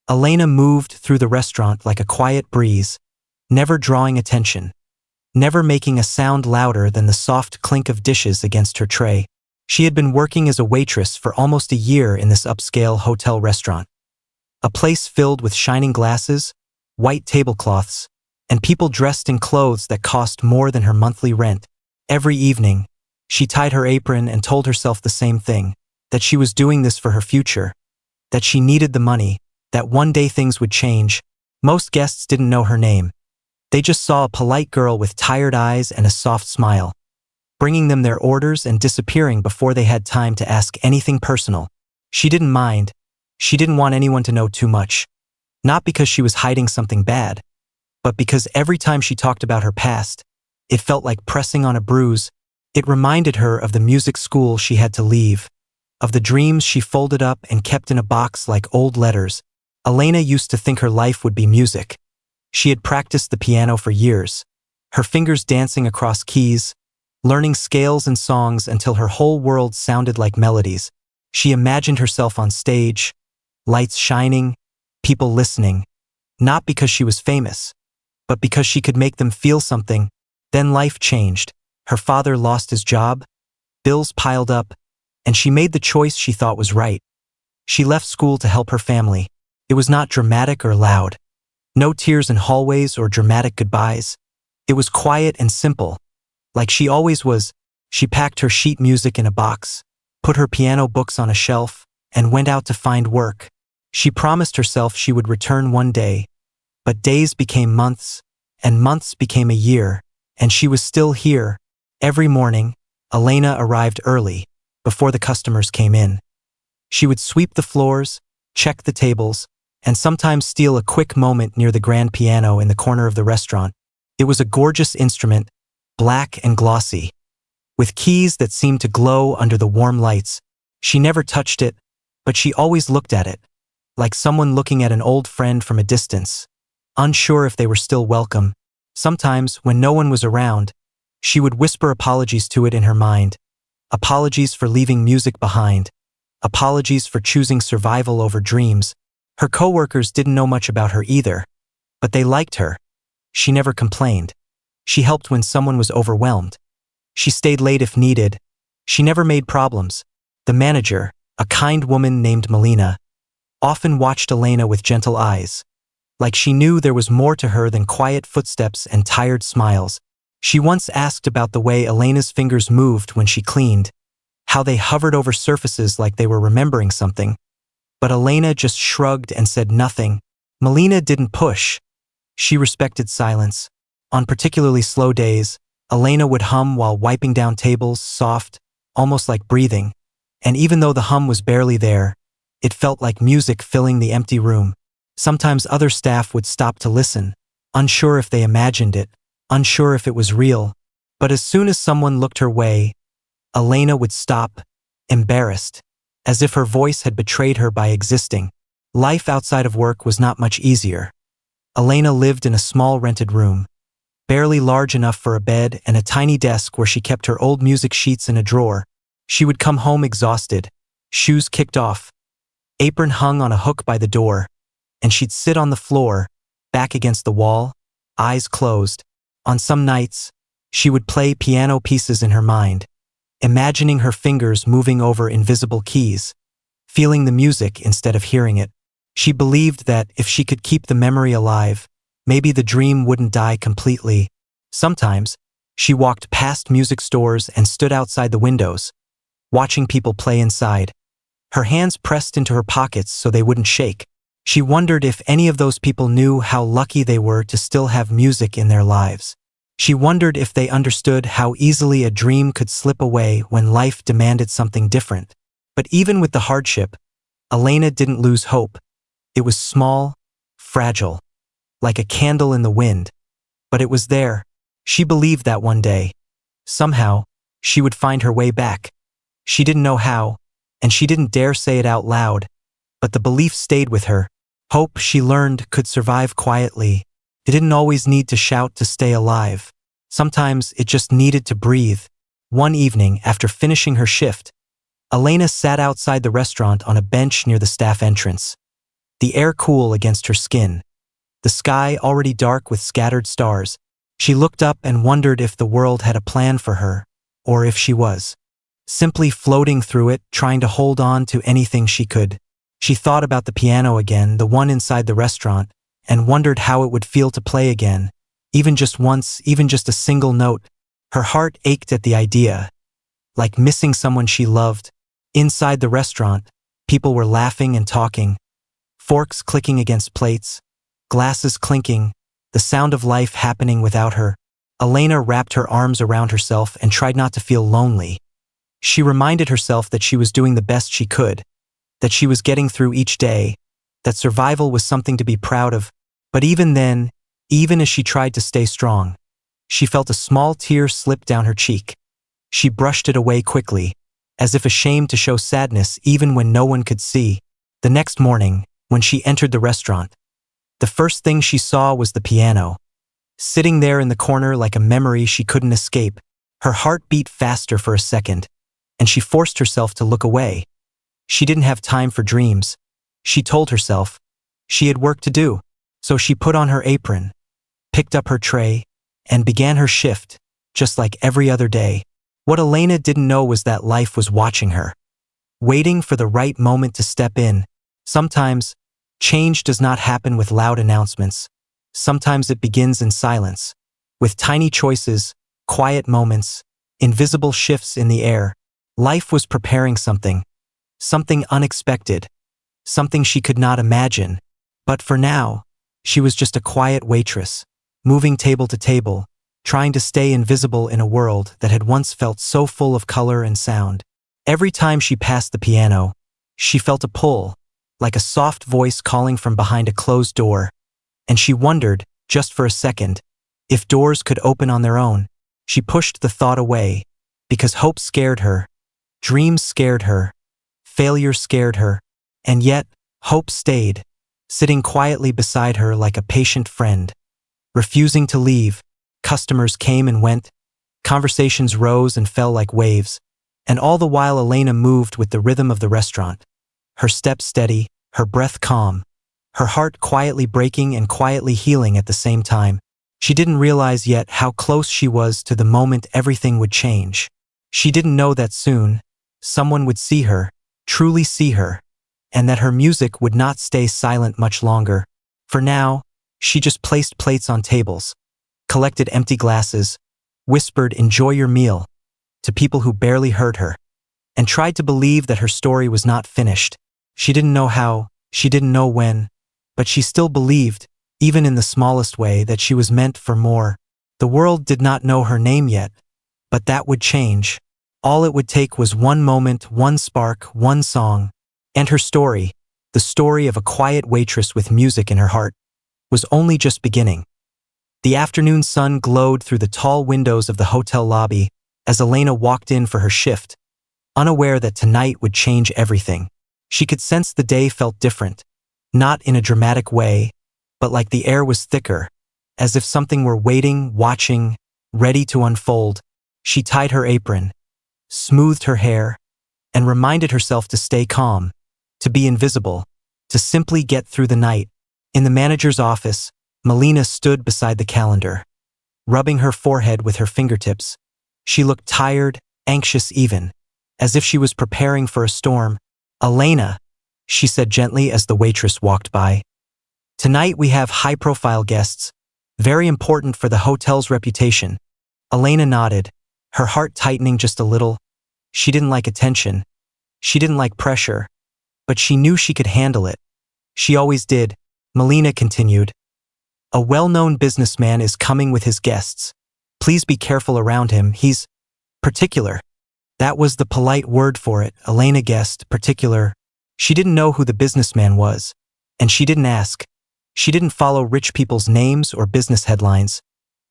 Elena moved through the restaurant like a quiet breeze, never drawing attention, never making a sound louder than the soft clink of dishes against her tray. She had been working as a waitress for almost a year in this upscale hotel restaurant. A place filled with shining glasses, white tablecloths, and people dressed in clothes that cost more than her monthly rent. Every evening, she tied her apron and told herself the same thing, that she was doing this for her future, that she needed the money, that one day things would change. Most guests didn't know her name. They just saw a polite girl with tired eyes and a soft smile, bringing them their orders and disappearing before they had time to ask anything personal. She didn't mind. She didn't want anyone to know too much. Not because she was hiding something bad, but because every time she talked about her past, it felt like pressing on a bruise. It reminded her of the music school she had to leave, of the dreams she folded up and kept in a box like old letters. Elena used to think her life would be music. She had practiced the piano for years, her fingers dancing across keys, learning scales and songs until her whole world sounded like melodies. She imagined herself on stage, lights shining, people listening, not because she was famous, but because she could make them feel something. Then life changed. Her father lost his job, bills piled up, and she made the choice she thought was right. She left school to help her family. It was not dramatic or loud. No tears in hallways or dramatic goodbyes. It was quiet and simple, like she always was. She packed her sheet music in a box, put her piano books on a shelf, and went out to find work. She promised herself she would return one day, but days became months, and months became a year, and she was still here. Every morning, Elena arrived early, before the customers came in. She would sweep the floors, check the tables, and sometimes steal a quick moment near the grand piano in the corner of the restaurant. It was a gorgeous instrument, black and glossy, with keys that seemed to glow under the warm lights. She never touched it, but she always looked at it, like someone looking at an old friend from a distance, unsure if they were still welcome. Sometimes, when no one was around, she would whisper apologies to it in her mind. Apologies for leaving music behind. Apologies for choosing survival over dreams. Her coworkers didn't know much about her either, but they liked her. She never complained. She helped when someone was overwhelmed. She stayed late if needed. She never made problems. The manager, a kind woman named Melina, often watched Elena with gentle eyes, like she knew there was more to her than quiet footsteps and tired smiles. She once asked about the way Elena's fingers moved when she cleaned, how they hovered over surfaces like they were remembering something. But Elena just shrugged and said nothing. Melina didn't push. She respected silence. On particularly slow days, Elena would hum while wiping down tables, soft, almost like breathing. And even though the hum was barely there, it felt like music filling the empty room. Sometimes other staff would stop to listen, unsure if they imagined it, unsure if it was real. But as soon as someone looked her way, Elena would stop, embarrassed, as if her voice had betrayed her by existing. Life outside of work was not much easier. Elena lived in a small rented room, barely large enough for a bed and a tiny desk where she kept her old music sheets in a drawer. She would come home exhausted, shoes kicked off, apron hung on a hook by the door, and she'd sit on the floor, back against the wall, eyes closed. On some nights, she would play piano pieces in her mind, imagining her fingers moving over invisible keys, feeling the music instead of hearing it. She believed that if she could keep the memory alive, maybe the dream wouldn't die completely. Sometimes, she walked past music stores and stood outside the windows, watching people play inside, her hands pressed into her pockets so they wouldn't shake. She wondered if any of those people knew how lucky they were to still have music in their lives. She wondered if they understood how easily a dream could slip away when life demanded something different. But even with the hardship, Elena didn't lose hope. It was small, fragile, like a candle in the wind, but it was there. She believed that one day, somehow, she would find her way back. She didn't know how, and she didn't dare say it out loud, but the belief stayed with her. Hope, she learned, could survive quietly. It didn't always need to shout to stay alive. Sometimes it just needed to breathe. One evening, after finishing her shift, Elena sat outside the restaurant on a bench near the staff entrance. the air cool against her skin, the sky already dark with scattered stars. She looked up and wondered if the world had a plan for her, or if she was simply floating through it, trying to hold on to anything she could. She thought about the piano again, the one inside the restaurant, and wondered how it would feel to play again, even just once, even just a single note. Her heart ached at the idea, like missing someone she loved. Inside the restaurant, people were laughing and talking, forks clicking against plates, glasses clinking, the sound of life happening without her. Elena wrapped her arms around herself and tried not to feel lonely. She reminded herself that she was doing the best she could, that she was getting through each day, that survival was something to be proud of. But even then, even as she tried to stay strong, she felt a small tear slip down her cheek. She brushed it away quickly, as if ashamed to show sadness even when no one could see. The next morning, when she entered the restaurant, the first thing she saw was the piano, sitting there in the corner like a memory she couldn't escape. Her heart beat faster for a second, and she forced herself to look away. She didn't have time for dreams, she told herself. She had work to do, so she put on her apron, picked up her tray, and began her shift, just like every other day. What Elena didn't know was that life was watching her, waiting for the right moment to step in. Sometimes, change does not happen with loud announcements. Sometimes it begins in silence, with tiny choices, quiet moments, invisible shifts in the air. Life was preparing something unexpected, something she could not imagine. But for now, she was just a quiet waitress, moving table to table, trying to stay invisible in a world that had once felt so full of color and sound. Every time she passed the piano, she felt a pull, like a soft voice calling from behind a closed door. And she wondered, just for a second, if doors could open on their own. She pushed the thought away, because hope scared her, dreams scared her, failure scared her, and yet, hope stayed, sitting quietly beside her like a patient friend, refusing to leave. Customers came and went, conversations rose and fell like waves, and all the while Elena moved with the rhythm of the restaurant, her steps steady, her breath calm, her heart quietly breaking and quietly healing at the same time. She didn't realize yet how close she was to the moment everything would change. She didn't know that soon, someone would see her, truly see her, and that her music would not stay silent much longer. For now, she just placed plates on tables, collected empty glasses, whispered "enjoy your meal" to people who barely heard her, and tried to believe that her story was not finished. She didn't know how, she didn't know when, but she still believed, even in the smallest way, that she was meant for more. The world did not know her name yet, but that would change. All it would take was one moment, one spark, one song, and her story, the story of a quiet waitress with music in her heart, was only just beginning. The afternoon sun glowed through the tall windows of the hotel lobby as Elena walked in for her shift, unaware that tonight would change everything. She could sense the day felt different, not in a dramatic way, but like the air was thicker, as if something were waiting, watching, ready to unfold. She tied her apron, smoothed her hair, and reminded herself to stay calm, to be invisible, to simply get through the night. In the manager's office, Melina stood beside the calendar, rubbing her forehead with her fingertips. She looked tired, anxious even, as if she was preparing for a storm. "Elena," she said gently as the waitress walked by. "Tonight we have high-profile guests, very important for the hotel's reputation." Elena nodded, her heart tightening just a little. She didn't like attention. She didn't like pressure, but she knew she could handle it. She always did. Melina continued, "A well-known businessman is coming with his guests. Please be careful around him. He's particular." That was the polite word for it. Elena guessed, particular. She didn't know who the businessman was, and she didn't ask. She didn't follow rich people's names or business headlines.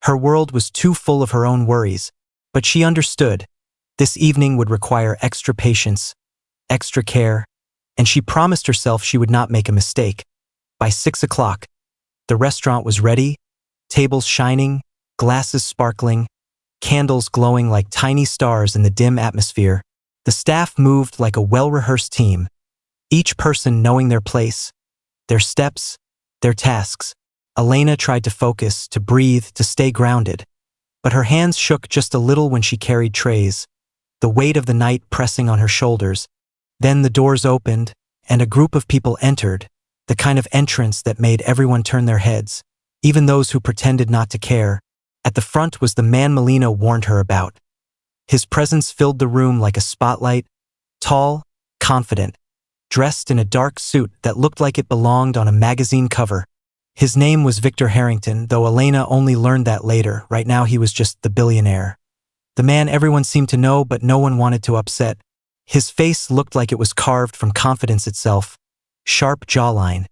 Her world was too full of her own worries, but she understood. This evening would require extra patience, extra care, and she promised herself she would not make a mistake. By 6 o'clock, the restaurant was ready, tables shining, glasses sparkling, candles glowing like tiny stars in the dim atmosphere. The staff moved like a well-rehearsed team, each person knowing their place, their steps, their tasks. Elena tried to focus, to breathe, to stay grounded. But her hands shook just a little when she carried trays, the weight of the night pressing on her shoulders. Then the doors opened, and a group of people entered, the kind of entrance that made everyone turn their heads, even those who pretended not to care. At the front was the man Melina warned her about. His presence filled the room like a spotlight, tall, confident, dressed in a dark suit that looked like it belonged on a magazine cover. His name was Victor Harrington, though Elena only learned that later. Right now he was just the billionaire. The man everyone seemed to know but no one wanted to upset. His face looked like it was carved from confidence itself. Sharp jawline.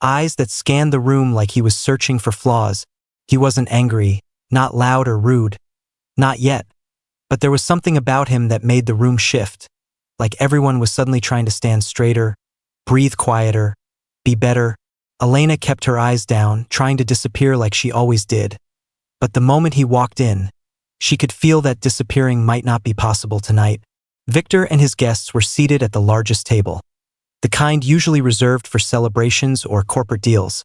Eyes that scanned the room like he was searching for flaws. He wasn't angry, not loud or rude. Not yet. But there was something about him that made the room shift. Like everyone was suddenly trying to stand straighter, breathe quieter, be better. Elena kept her eyes down, trying to disappear like she always did. But the moment he walked in, she could feel that disappearing might not be possible tonight. Victor and his guests were seated at the largest table, the kind usually reserved for celebrations or corporate deals.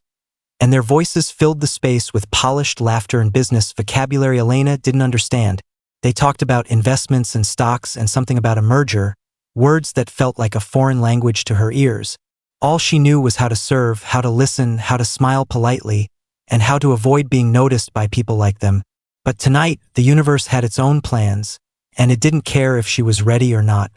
And their voices filled the space with polished laughter and business vocabulary Elena didn't understand. They talked about investments and stocks and something about a merger, words that felt like a foreign language to her ears. All she knew was how to serve, how to listen, how to smile politely, and how to avoid being noticed by people like them. But tonight, the universe had its own plans, and it didn't care if she was ready or not.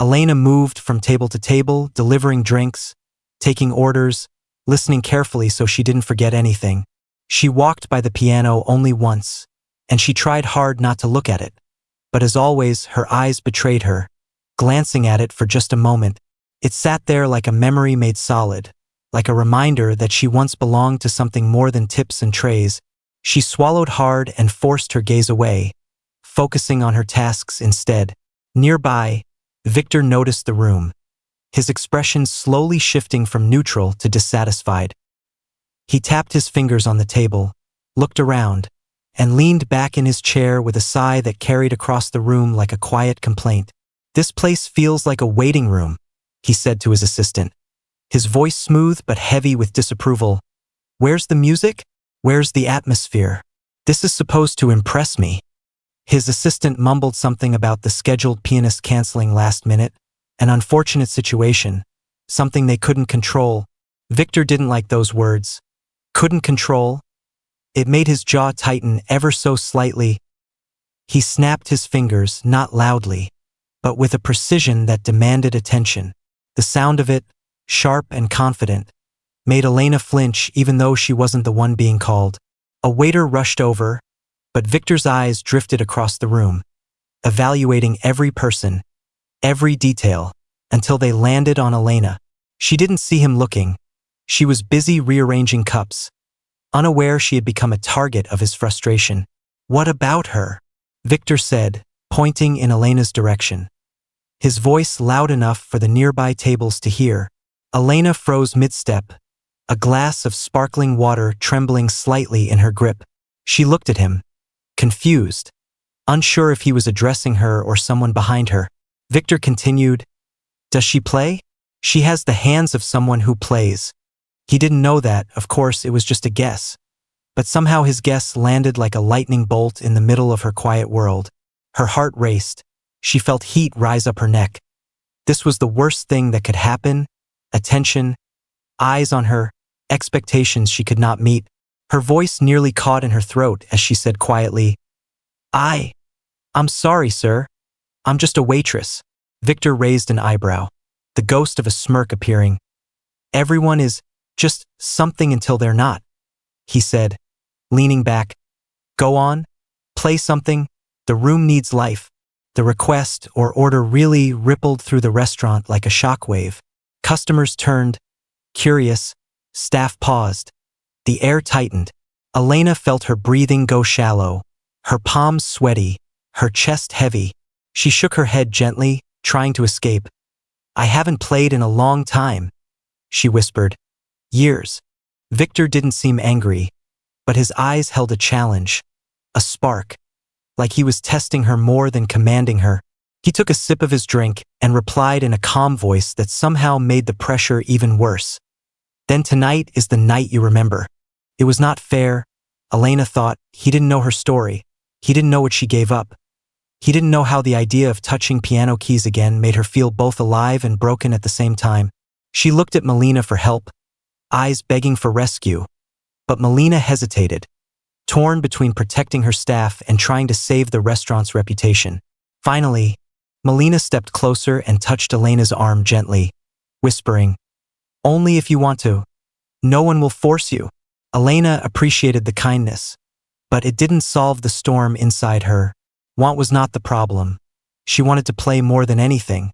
Elena moved from table to table, delivering drinks, taking orders, listening carefully so she didn't forget anything. She walked by the piano only once, and she tried hard not to look at it. But as always, her eyes betrayed her. Glancing at it for just a moment, it sat there like a memory made solid, like a reminder that she once belonged to something more than tips and trays. She swallowed hard and forced her gaze away, focusing on her tasks instead. Nearby, Victor noticed the room, his expression slowly shifting from neutral to dissatisfied. He tapped his fingers on the table, looked around, and leaned back in his chair with a sigh that carried across the room like a quiet complaint. "This place feels like a waiting room," he said to his assistant, his voice smooth but heavy with disapproval. "Where's the music? Where's the atmosphere? This is supposed to impress me." His assistant mumbled something about the scheduled pianist canceling last minute, an unfortunate situation, something they couldn't control. Victor didn't like those words. Couldn't control? It made his jaw tighten ever so slightly. He snapped his fingers, not loudly, but with a precision that demanded attention. The sound of it, sharp and confident, made Elena flinch even though she wasn't the one being called. A waiter rushed over, but Victor's eyes drifted across the room, evaluating every person, every detail, until they landed on Elena. She didn't see him looking. She was busy rearranging cups, unaware she had become a target of his frustration. "What about her?" Victor said, pointing in Elena's direction, his voice loud enough for the nearby tables to hear. Elena froze mid-step, a glass of sparkling water trembling slightly in her grip. She looked at him, confused, unsure if he was addressing her or someone behind her. Victor continued, "Does she play? She has the hands of someone who plays." He didn't know that, of course, it was just a guess. But somehow his guess landed like a lightning bolt in the middle of her quiet world. Her heart raced. She felt heat rise up her neck. This was the worst thing that could happen. Attention, eyes on her, expectations she could not meet. Her voice nearly caught in her throat as she said quietly, I'm sorry, sir. I'm just a waitress." Victor raised an eyebrow, the ghost of a smirk appearing. "Everyone is just something until they're not," he said, leaning back. "Go on, play something. The room needs life." The request or order really rippled through the restaurant like a shockwave. Customers turned, curious, staff paused. The air tightened. Elena felt her breathing go shallow, her palms sweaty, her chest heavy. She shook her head gently, trying to escape. "I haven't played in a long time," she whispered. "Years." Victor didn't seem angry, but his eyes held a challenge, a spark, like he was testing her more than commanding her. He took a sip of his drink and replied in a calm voice that somehow made the pressure even worse. Then tonight is the night you remember. It was not fair. Elena thought. He didn't know her story. He didn't know what she gave up. He didn't know how the idea of touching piano keys again made her feel both alive and broken at the same time. She looked at Melina for help, eyes begging for rescue. But Melina hesitated, torn between protecting her staff and trying to save the restaurant's reputation. Finally, Melina stepped closer and touched Elena's arm gently, whispering, "Only if you want to. No one will force you." Elena appreciated the kindness, but it didn't solve the storm inside her. Want was not the problem. She wanted to play more than anything.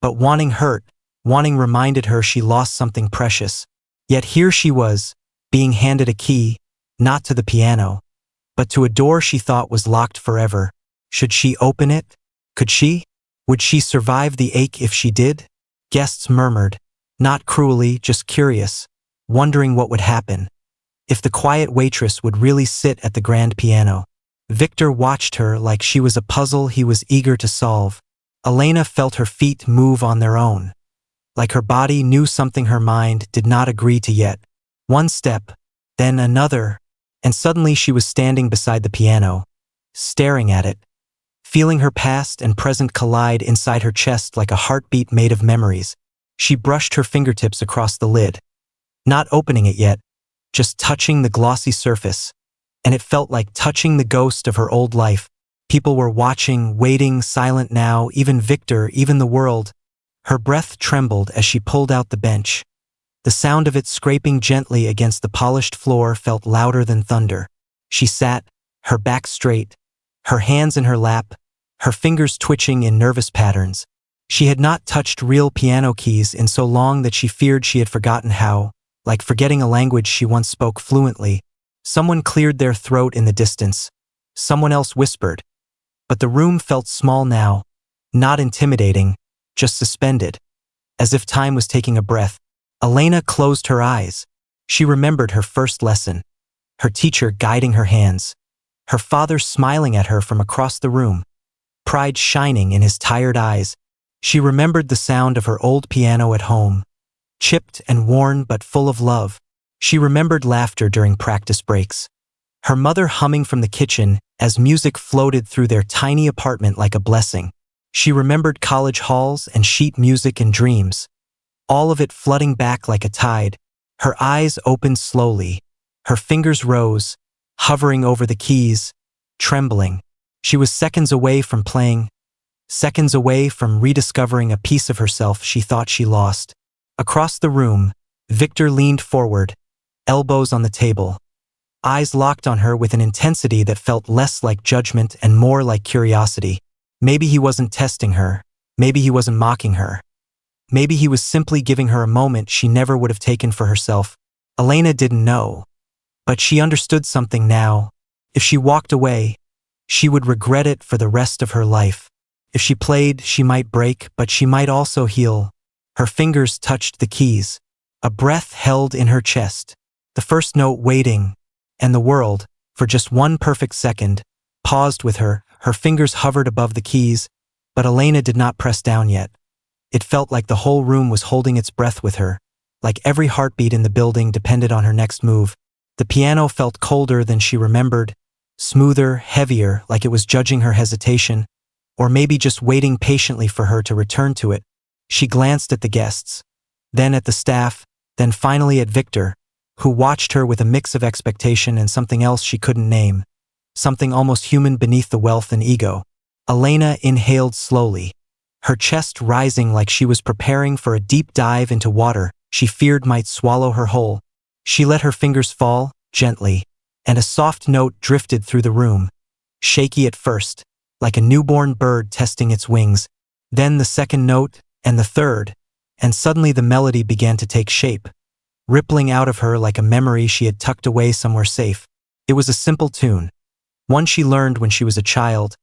But wanting hurt, wanting reminded her she lost something precious. Yet here she was, being handed a key, not to the piano, but to a door she thought was locked forever. Should she open it? Could she? Would she survive the ache if she did? Guests murmured, not cruelly, just curious, wondering what would happen. If the quiet waitress would really sit at the grand piano. Victor watched her like she was a puzzle he was eager to solve. Elena felt her feet move on their own, like her body knew something her mind did not agree to yet. One step, then another, and suddenly she was standing beside the piano, staring at it, feeling her past and present collide inside her chest like a heartbeat made of memories. She brushed her fingertips across the lid, not opening it yet, just touching the glossy surface, and it felt like touching the ghost of her old life. People were watching, waiting, silent now, even Victor, even the world. Her breath trembled as she pulled out the bench. The sound of it scraping gently against the polished floor felt louder than thunder. She sat, her back straight, her hands in her lap, her fingers twitching in nervous patterns. She had not touched real piano keys in so long that she feared she had forgotten how, like forgetting a language she once spoke fluently. Someone cleared their throat in the distance. Someone else whispered. But the room felt small now, not intimidating, just suspended, as if time was taking a breath. Elena closed her eyes. She remembered her first lesson, her teacher guiding her hands, her father smiling at her from across the room, pride shining in his tired eyes. She remembered the sound of her old piano at home, chipped and worn but full of love. She remembered laughter during practice breaks, her mother humming from the kitchen as music floated through their tiny apartment like a blessing. She remembered college halls and sheet music and dreams, all of it flooding back like a tide. Her eyes opened slowly, her fingers rose, hovering over the keys, trembling. She was seconds away from playing, seconds away from rediscovering a piece of herself she thought she lost. Across the room, Victor leaned forward, elbows on the table, eyes locked on her with an intensity that felt less like judgment and more like curiosity. Maybe he wasn't testing her. Maybe he wasn't mocking her. Maybe he was simply giving her a moment she never would have taken for herself. Elena didn't know, but she understood something now. If she walked away, she would regret it for the rest of her life. If she played, she might break, but she might also heal. Her fingers touched the keys, a breath held in her chest, the first note waiting, and the world, for just one perfect second, paused with her. Her fingers hovered above the keys, but Elena did not press down yet. It felt like the whole room was holding its breath with her, like every heartbeat in the building depended on her next move. The piano felt colder than she remembered, smoother, heavier, like it was judging her hesitation, or maybe just waiting patiently for her to return to it. She glanced at the guests, then at the staff, then finally at Victor, who watched her with a mix of expectation and something else she couldn't name, something almost human beneath the wealth and ego. Elena inhaled slowly, her chest rising like she was preparing for a deep dive into water she feared might swallow her whole. She let her fingers fall, gently, and a soft note drifted through the room, shaky at first, like a newborn bird testing its wings. Then the second note, and the third, and suddenly the melody began to take shape, rippling out of her like a memory she had tucked away somewhere safe. It was a simple tune, one she learned when she was a child.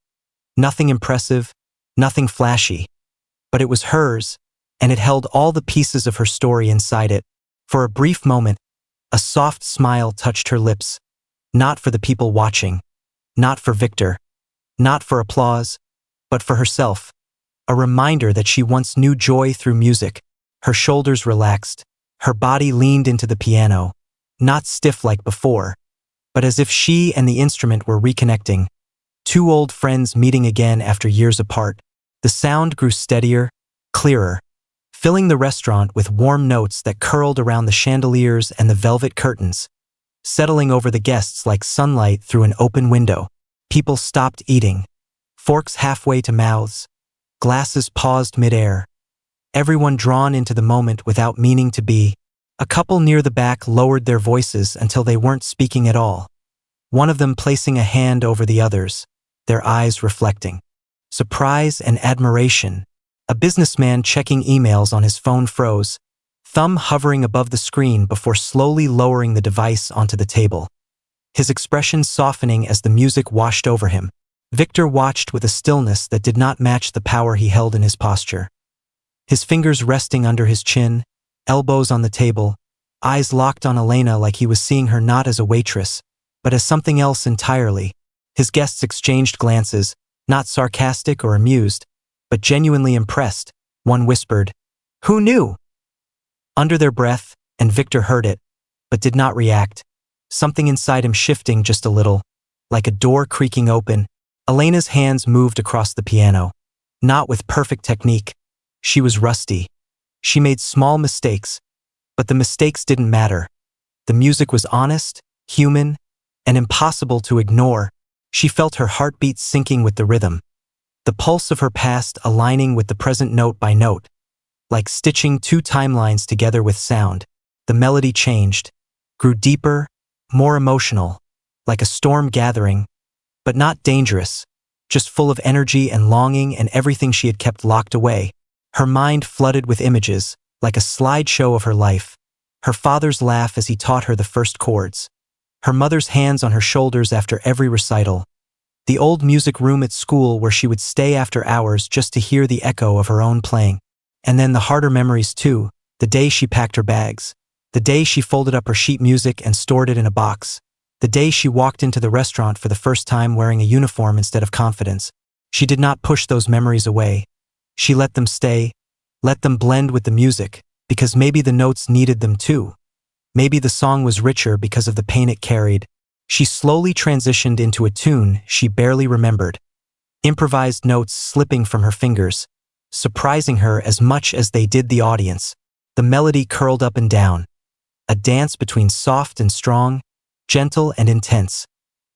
Nothing impressive, nothing flashy, but it was hers, and it held all the pieces of her story inside it. For a brief moment, a soft smile touched her lips, not for the people watching, not for Victor, not for applause, but for herself. A reminder that she once knew joy through music. Her shoulders relaxed, Her body leaned into the piano, not stiff like before, but as if she and the instrument were reconnecting, two old friends meeting again after years apart. The sound grew steadier, clearer, filling the restaurant with warm notes that curled around the chandeliers and the velvet curtains, settling over the guests like sunlight through an open window. People stopped eating, forks halfway to mouths, glasses paused mid-air, everyone drawn into the moment without meaning to be. A couple near the back lowered their voices until they weren't speaking at all, one of them placing a hand over the other's, their eyes reflecting surprise and admiration. A businessman checking emails on his phone froze, thumb hovering above the screen before slowly lowering the device onto the table, his expression softening as the music washed over him. Victor watched with a stillness that did not match the power he held in his posture. His fingers resting under his chin, elbows on the table, eyes locked on Elena like he was seeing her not as a waitress, but as something else entirely. His guests exchanged glances, not sarcastic or amused, but genuinely impressed. One whispered, "Who knew?" under their breath, and Victor heard it, but did not react, something inside him shifting just a little, like a door creaking open. Elena's hands moved across the piano, not with perfect technique. She was rusty. She made small mistakes, but the mistakes didn't matter. The music was honest, human, and impossible to ignore. She felt her heartbeat syncing with the rhythm, the pulse of her past aligning with the present note by note, like stitching two timelines together with sound. The melody changed, grew deeper, more emotional, like a storm gathering, but not dangerous, just full of energy and longing and everything she had kept locked away. Her mind flooded with images, like a slideshow of her life. Her father's laugh as he taught her the first chords, her mother's hands on her shoulders after every recital, the old music room at school where she would stay after hours just to hear the echo of her own playing. And then the harder memories too, the day she packed her bags, the day she folded up her sheet music and stored it in a box, the day she walked into the restaurant for the first time wearing a uniform instead of confidence. She did not push those memories away. She let them stay, let them blend with the music, because maybe the notes needed them too. Maybe the song was richer because of the pain it carried. She slowly transitioned into a tune she barely remembered, improvised notes slipping from her fingers, surprising her as much as they did the audience. The melody curled up and down, a dance between soft and strong, gentle and intense,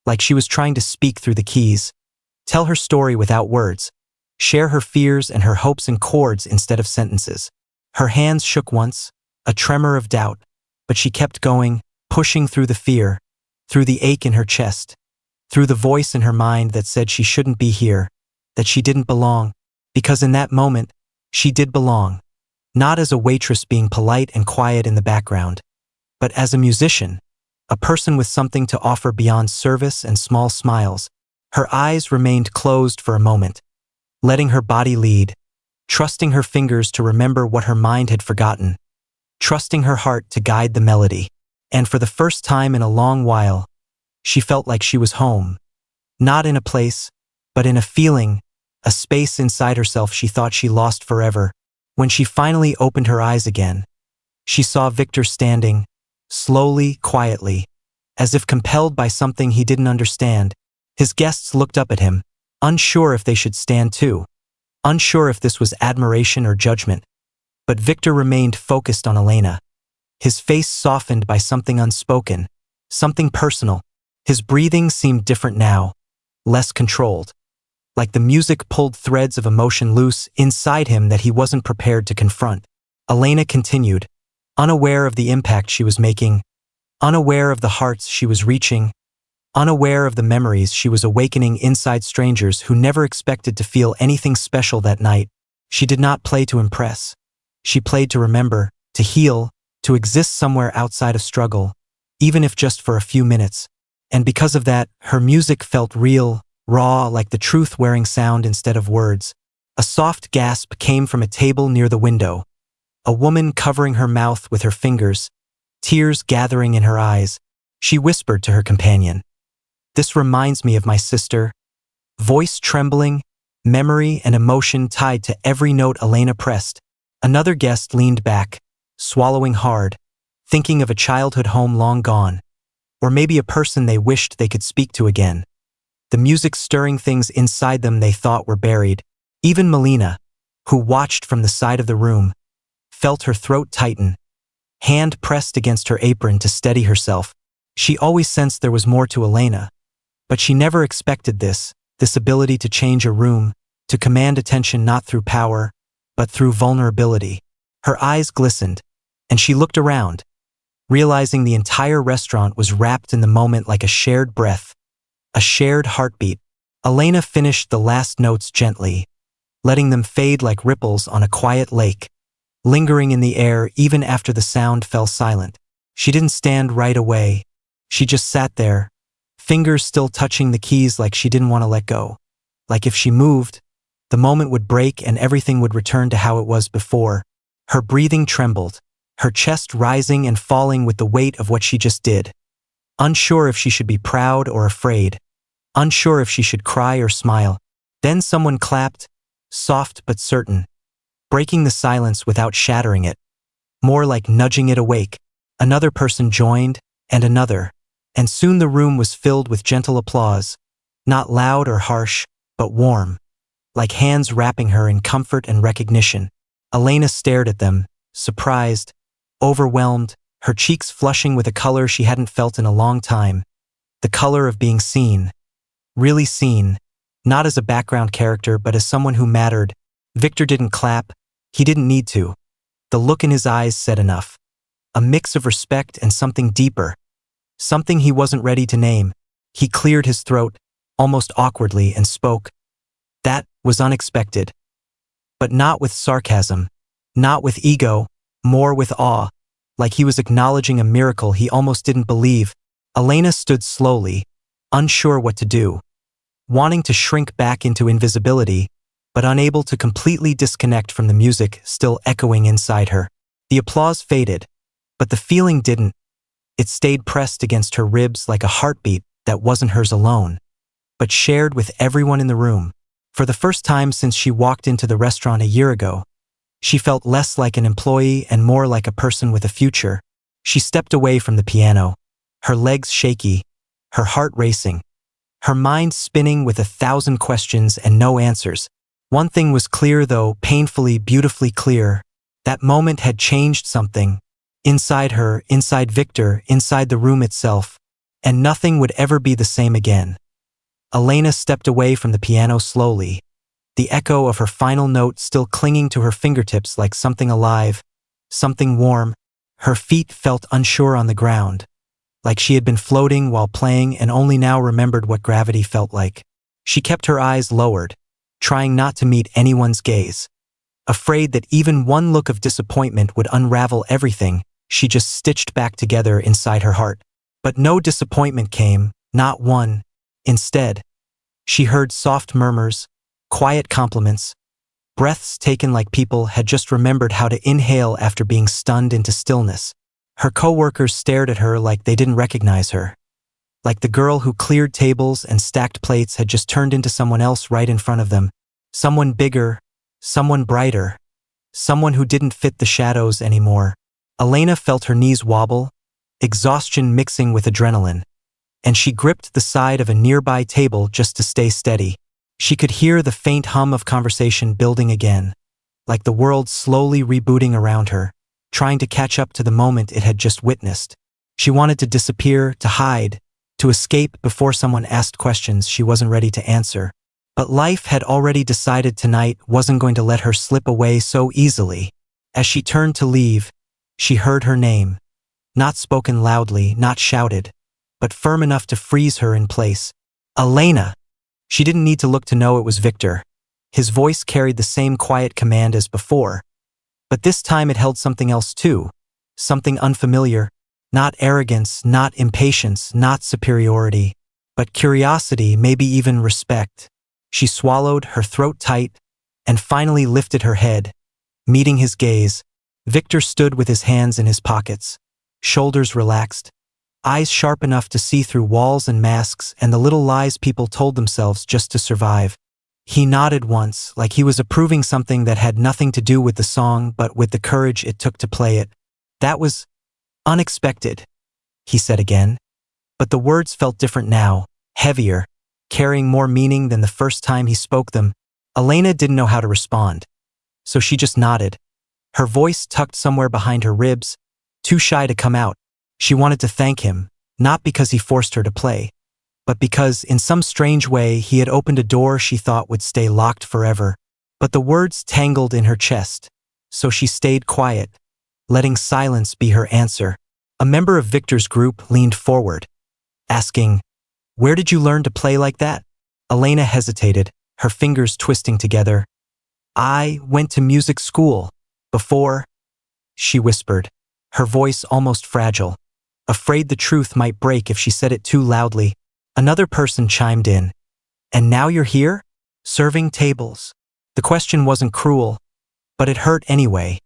like she was trying to speak through the keys, tell her story without words, share her fears and her hopes in chords instead of sentences. Her hands shook once, a tremor of doubt, but she kept going, pushing through the fear, through the ache in her chest, through the voice in her mind that said she shouldn't be here, that she didn't belong, because in that moment, she did belong, not as a waitress being polite and quiet in the background, but as a musician, a person with something to offer beyond service and small smiles. Her eyes remained closed for a moment, letting her body lead, trusting her fingers to remember what her mind had forgotten, trusting her heart to guide the melody. And for the first time in a long while, she felt like she was home, not in a place, but in a feeling, a space inside herself she thought she lost forever. When she finally opened her eyes again, she saw Victor standing, slowly, quietly, as if compelled by something he didn't understand. His guests looked up at him, unsure if they should stand too, unsure if this was admiration or judgment. But Victor remained focused on Elena, his face softened by something unspoken, something personal. His breathing seemed different now, less controlled, like the music pulled threads of emotion loose inside him that he wasn't prepared to confront. Elena continued, unaware of the impact she was making, unaware of the hearts she was reaching, unaware of the memories she was awakening inside strangers who never expected to feel anything special that night. She did not play to impress. She played to remember, to heal, to exist somewhere outside of struggle, even if just for a few minutes. And because of that, her music felt real, raw, like the truth wearing sound instead of words. A soft gasp came from a table near the window, a woman covering her mouth with her fingers, tears gathering in her eyes. She whispered to her companion, "This reminds me of my sister." Voice trembling, memory and emotion tied to every note Elena pressed. Another guest leaned back, swallowing hard, thinking of a childhood home long gone, or maybe a person they wished they could speak to again. The music stirring things inside them they thought were buried. Even Melina, who watched from the side of the room, felt her throat tighten, hand pressed against her apron to steady herself. She always sensed there was more to Elena, but she never expected this ability to change a room, to command attention not through power, but through vulnerability. Her eyes glistened, and she looked around, realizing the entire restaurant was wrapped in the moment like a shared breath, a shared heartbeat. Elena finished the last notes gently, letting them fade like ripples on a quiet lake, lingering in the air even after the sound fell silent. She didn't stand right away. She just sat there, fingers still touching the keys like she didn't want to let go. Like if she moved, the moment would break and everything would return to how it was before. Her breathing trembled, her chest rising and falling with the weight of what she just did. Unsure if she should be proud or afraid, unsure if she should cry or smile. Then someone clapped, soft but certain, breaking the silence without shattering it, more like nudging it awake. Another person joined, and another, and soon the room was filled with gentle applause, not loud or harsh, but warm, like hands wrapping her in comfort and recognition. Elena stared at them, surprised, overwhelmed, her cheeks flushing with a color she hadn't felt in a long time, the color of being seen, really seen, not as a background character but as someone who mattered. Victor didn't clap, he didn't need to. The look in his eyes said enough. A mix of respect and something deeper, something he wasn't ready to name. He cleared his throat, almost awkwardly, and spoke. That was unexpected. But not with sarcasm, not with ego, more with awe, like he was acknowledging a miracle he almost didn't believe. Elena stood slowly, unsure what to do, wanting to shrink back into invisibility, but unable to completely disconnect from the music still echoing inside her. The applause faded, but the feeling didn't. It stayed pressed against her ribs like a heartbeat that wasn't hers alone, but shared with everyone in the room. For the first time since she walked into the restaurant a year ago, she felt less like an employee and more like a person with a future. She stepped away from the piano, her legs shaky, her heart racing, her mind spinning with 1,000 questions and no answers. One thing was clear though, painfully, beautifully clear. That moment had changed something. Inside her, inside Victor, inside the room itself, and nothing would ever be the same again. Elena stepped away from the piano slowly, the echo of her final note still clinging to her fingertips like something alive, something warm. Her feet felt unsure on the ground, like she had been floating while playing and only now remembered what gravity felt like. She kept her eyes lowered, trying not to meet anyone's gaze. Afraid that even one look of disappointment would unravel everything, she just stitched back together inside her heart. But no disappointment came, not one. Instead, she heard soft murmurs, quiet compliments, breaths taken like people had just remembered how to inhale after being stunned into stillness. Her coworkers stared at her like they didn't recognize her, like the girl who cleared tables and stacked plates had just turned into someone else right in front of them. Someone bigger, someone brighter, someone who didn't fit the shadows anymore. Elena felt her knees wobble, exhaustion mixing with adrenaline, and she gripped the side of a nearby table just to stay steady. She could hear the faint hum of conversation building again, like the world slowly rebooting around her, trying to catch up to the moment it had just witnessed. She wanted to disappear, to hide, to escape before someone asked questions she wasn't ready to answer. But life had already decided tonight wasn't going to let her slip away so easily. As she turned to leave, she heard her name, not spoken loudly, not shouted, but firm enough to freeze her in place. Elena! She didn't need to look to know it was Victor. His voice carried the same quiet command as before, but this time it held something else too, something unfamiliar, not arrogance, not impatience, not superiority, but curiosity, maybe even respect. She swallowed, her throat tight, and finally lifted her head, meeting his gaze. Victor stood with his hands in his pockets, shoulders relaxed, eyes sharp enough to see through walls and masks and the little lies people told themselves just to survive. He nodded once, like he was approving something that had nothing to do with the song but with the courage it took to play it. That was unexpected, he said again. But the words felt different now, heavier, carrying more meaning than the first time he spoke them. Elena didn't know how to respond, so she just nodded, her voice tucked somewhere behind her ribs, too shy to come out. She wanted to thank him, not because he forced her to play, but because, in some strange way, he had opened a door she thought would stay locked forever. But the words tangled in her chest, so she stayed quiet, letting silence be her answer. A member of Victor's group leaned forward, asking, "Where did you learn to play like that?" Elena hesitated, her fingers twisting together. "I went to music school before," she whispered, her voice almost fragile, afraid the truth might break if she said it too loudly. Another person chimed in. "And now you're here? Serving tables?" The question wasn't cruel, but it hurt anyway,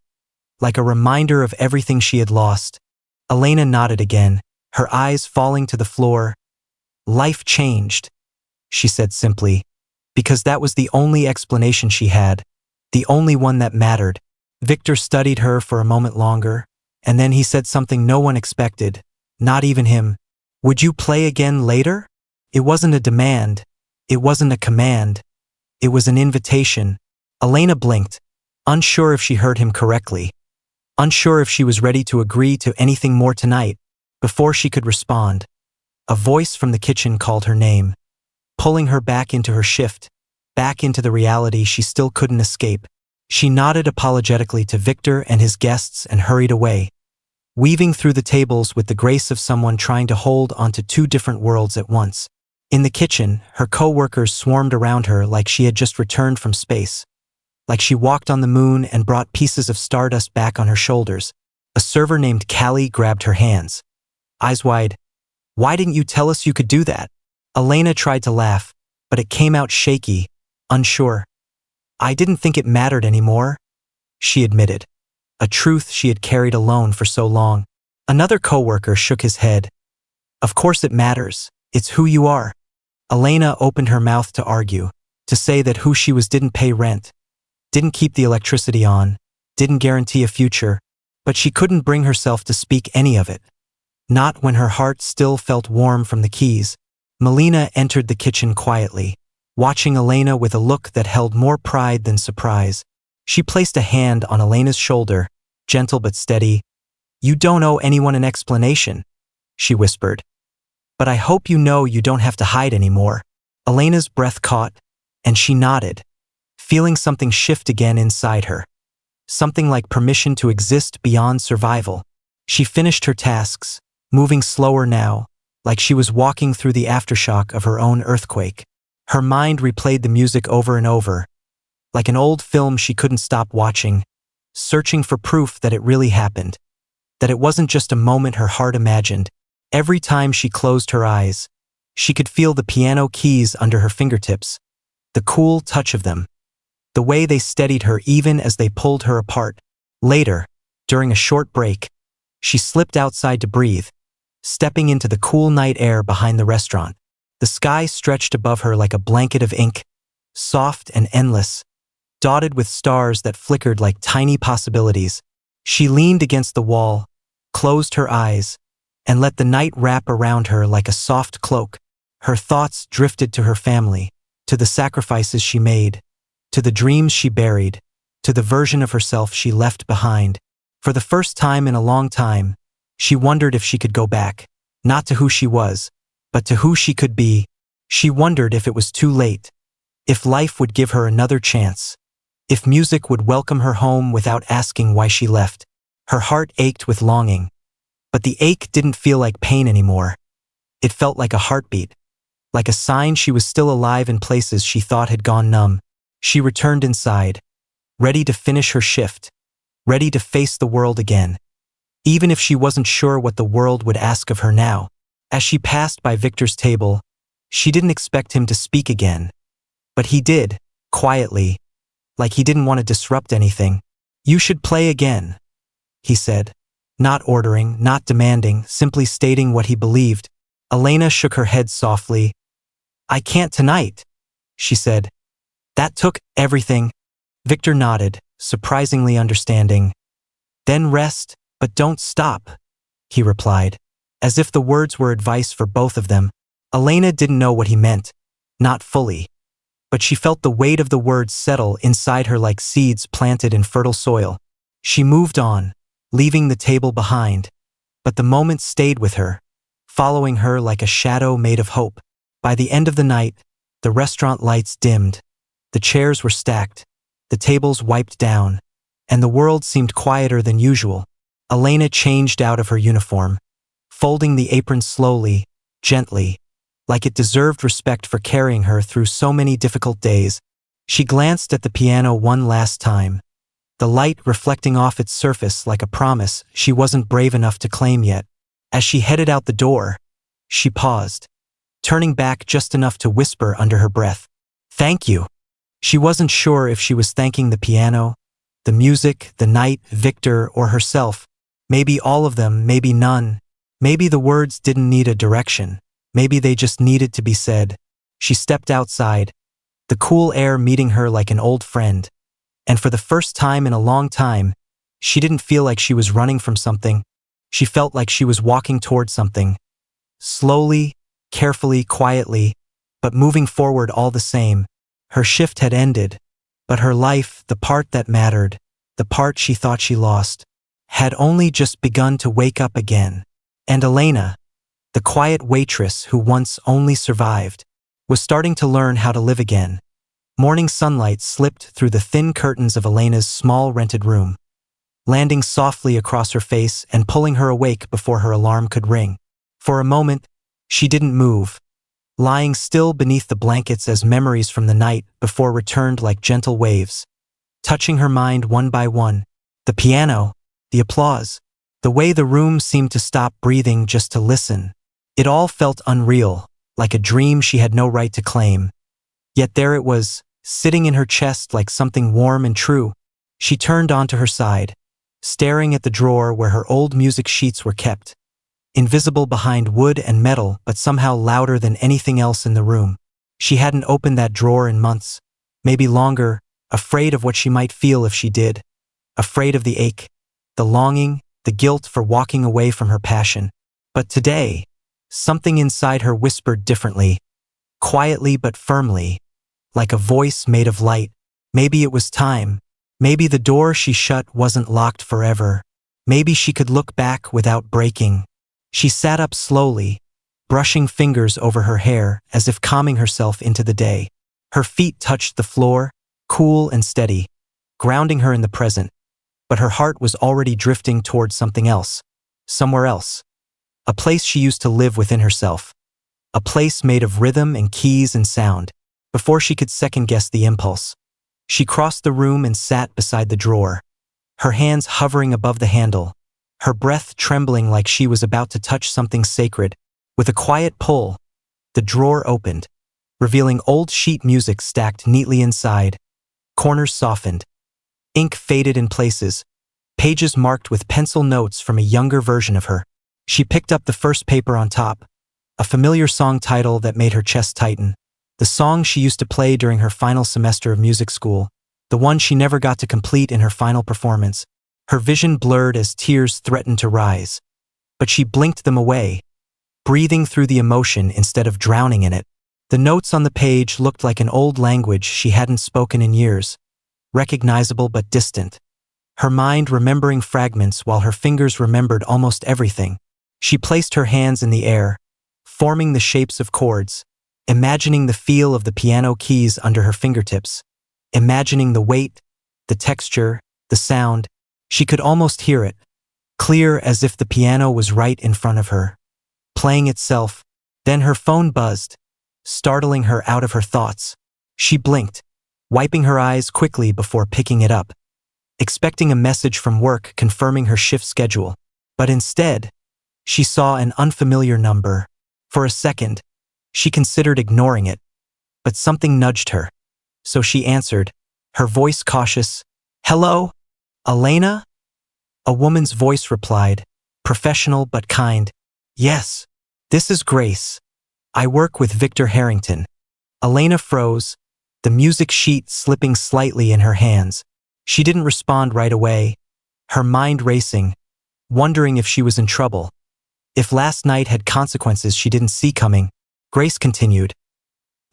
like a reminder of everything she had lost. Elena nodded again, her eyes falling to the floor. "Life changed," she said simply, because that was the only explanation she had, the only one that mattered. Victor studied her for a moment longer, and then he said something no one expected, not even him. "Would you play again later?" It wasn't a demand, it wasn't a command, it was an invitation. Elena blinked, unsure if she heard him correctly, unsure if she was ready to agree to anything more tonight. Before she could respond, a voice from the kitchen called her name, pulling her back into her shift, back into the reality she still couldn't escape. She nodded apologetically to Victor and his guests and hurried away, weaving through the tables with the grace of someone trying to hold onto two different worlds at once. In the kitchen, her co-workers swarmed around her like she had just returned from space, like she walked on the moon and brought pieces of stardust back on her shoulders. A server named Callie grabbed her hands, eyes wide. "Why didn't you tell us you could do that?" Elena tried to laugh, but it came out shaky, unsure. "I didn't think it mattered anymore," she admitted, a truth she had carried alone for so long. Another coworker shook his head. "Of course it matters. It's who you are." Elena opened her mouth to argue, to say that who she was didn't pay rent, didn't keep the electricity on, didn't guarantee a future, but she couldn't bring herself to speak any of it. Not when her heart still felt warm from the keys. Melina entered the kitchen quietly, watching Elena with a look that held more pride than surprise. She placed a hand on Elena's shoulder, gentle but steady. "You don't owe anyone an explanation," she whispered. "But I hope you know you don't have to hide anymore." Elena's breath caught, and she nodded, feeling something shift again inside her. Something like permission to exist beyond survival. She finished her tasks, moving slower now, like she was walking through the aftershock of her own earthquake. Her mind replayed the music over and over, like an old film she couldn't stop watching, searching for proof that it really happened, that it wasn't just a moment her heart imagined. Every time she closed her eyes, she could feel the piano keys under her fingertips, the cool touch of them, the way they steadied her even as they pulled her apart. Later, during a short break, she slipped outside to breathe, stepping into the cool night air behind the restaurant. The sky stretched above her like a blanket of ink, soft and endless, dotted with stars that flickered like tiny possibilities. She leaned against the wall, closed her eyes, and let the night wrap around her like a soft cloak. Her thoughts drifted to her family, to the sacrifices she made, to the dreams she buried, to the version of herself she left behind. For the first time in a long time, she wondered if she could go back, not to who she was, but to who she could be. She wondered if it was too late, if life would give her another chance, if music would welcome her home without asking why she left. Her heart ached with longing, but the ache didn't feel like pain anymore. It felt like a heartbeat, like a sign she was still alive in places she thought had gone numb. She returned inside, ready to finish her shift, ready to face the world again, even if she wasn't sure what the world would ask of her now. As she passed by Victor's table, she didn't expect him to speak again, but he did, quietly, like he didn't want to disrupt anything. "You should play again," he said. Not ordering, not demanding, simply stating what he believed. Elena shook her head softly. "I can't tonight," she said. "That took everything." Victor nodded, surprisingly understanding. "Then rest, "But don't stop," he replied, as if the words were advice for both of them. Elena didn't know what he meant, not fully, but she felt the weight of the words settle inside her like seeds planted in fertile soil. She moved on, leaving the table behind, but the moment stayed with her, following her like a shadow made of hope. By the end of the night, the restaurant lights dimmed, the chairs were stacked, the tables wiped down, and the world seemed quieter than usual. Elena changed out of her uniform, folding the apron slowly, gently, like it deserved respect for carrying her through so many difficult days. She glanced at the piano one last time, the light reflecting off its surface like a promise she wasn't brave enough to claim yet. As she headed out the door, she paused, turning back just enough to whisper under her breath, "Thank you." She wasn't sure if she was thanking the piano, the music, the night, Victor, or herself. Maybe all of them, maybe none. Maybe the words didn't need a direction. Maybe they just needed to be said. She stepped outside, the cool air meeting her like an old friend. And for the first time in a long time, she didn't feel like she was running from something. She felt like she was walking toward something. Slowly, carefully, quietly, but moving forward all the same. Her shift had ended, but her life, the part that mattered, the part she thought she lost, had only just begun to wake up again. And Elena, the quiet waitress who once only survived, was starting to learn how to live again. Morning sunlight slipped through the thin curtains of Elena's small rented room, landing softly across her face and pulling her awake before her alarm could ring. For a moment, she didn't move, lying still beneath the blankets as memories from the night before returned like gentle waves, touching her mind one by one. The piano, the applause, the way the room seemed to stop breathing just to listen. It all felt unreal, like a dream she had no right to claim. Yet there it was, sitting in her chest like something warm and true. She turned onto her side, staring at the drawer where her old music sheets were kept, invisible behind wood and metal but somehow louder than anything else in the room. She hadn't opened that drawer in months, maybe longer, afraid of what she might feel if she did, afraid of the ache, the longing, the guilt for walking away from her passion. But today, something inside her whispered differently, quietly but firmly, like a voice made of light. Maybe it was time. Maybe the door she shut wasn't locked forever. Maybe she could look back without breaking. She sat up slowly, brushing fingers over her hair as if calming herself into the day. Her feet touched the floor, cool and steady, grounding her in the present. But her heart was already drifting towards something else, somewhere else. A place she used to live within herself. A place made of rhythm and keys and sound. Before she could second-guess the impulse, she crossed the room and sat beside the drawer, her hands hovering above the handle, her breath trembling like she was about to touch something sacred. With a quiet pull, the drawer opened, revealing old sheet music stacked neatly inside. Corners softened. Ink faded in places, pages marked with pencil notes from a younger version of her. She picked up the first paper on top, a familiar song title that made her chest tighten. The song she used to play during her final semester of music school, the one she never got to complete in her final performance. Her vision blurred as tears threatened to rise. But she blinked them away, breathing through the emotion instead of drowning in it. The notes on the page looked like an old language she hadn't spoken in years, recognizable but distant. Her mind remembering fragments while her fingers remembered almost everything. She placed her hands in the air, forming the shapes of chords, imagining the feel of the piano keys under her fingertips, imagining the weight, the texture, the sound. She could almost hear it, clear as if the piano was right in front of her, playing itself. Then her phone buzzed, startling her out of her thoughts. She blinked, wiping her eyes quickly before picking it up, expecting a message from work confirming her shift schedule. But instead, she saw an unfamiliar number. For a second, she considered ignoring it, but something nudged her. So she answered, her voice cautious. "Hello? Elena?" A woman's voice replied, professional but kind. "Yes, this is Grace. I work with Victor Harrington." Elena froze, the music sheet slipping slightly in her hands. She didn't respond right away, her mind racing, wondering if she was in trouble. If last night had consequences she didn't see coming. Grace continued.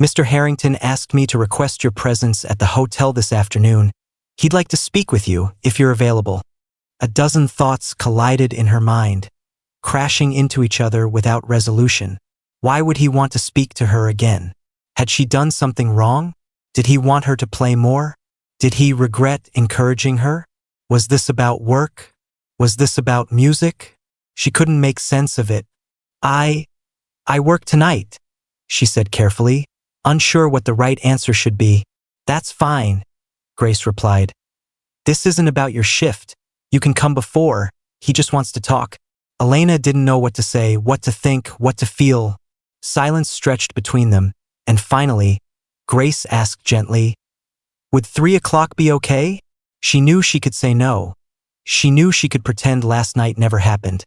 Mr. Harrington asked me to request your presence at the hotel this afternoon. He'd like to speak with you, if you're available. A dozen thoughts collided in her mind, crashing into each other without resolution. Why would he want to speak to her again? Had she done something wrong? Did he want her to play more? Did he regret encouraging her? Was this about work? Was this about music? She couldn't make sense of it. I work tonight, she said carefully, unsure what the right answer should be. That's fine, Grace replied. This isn't about your shift. You can come before. He just wants to talk. Elena didn't know what to say, what to think, what to feel. Silence stretched between them, and finally, Grace asked gently, would 3 o'clock be okay? She knew she could say no. She knew she could pretend last night never happened.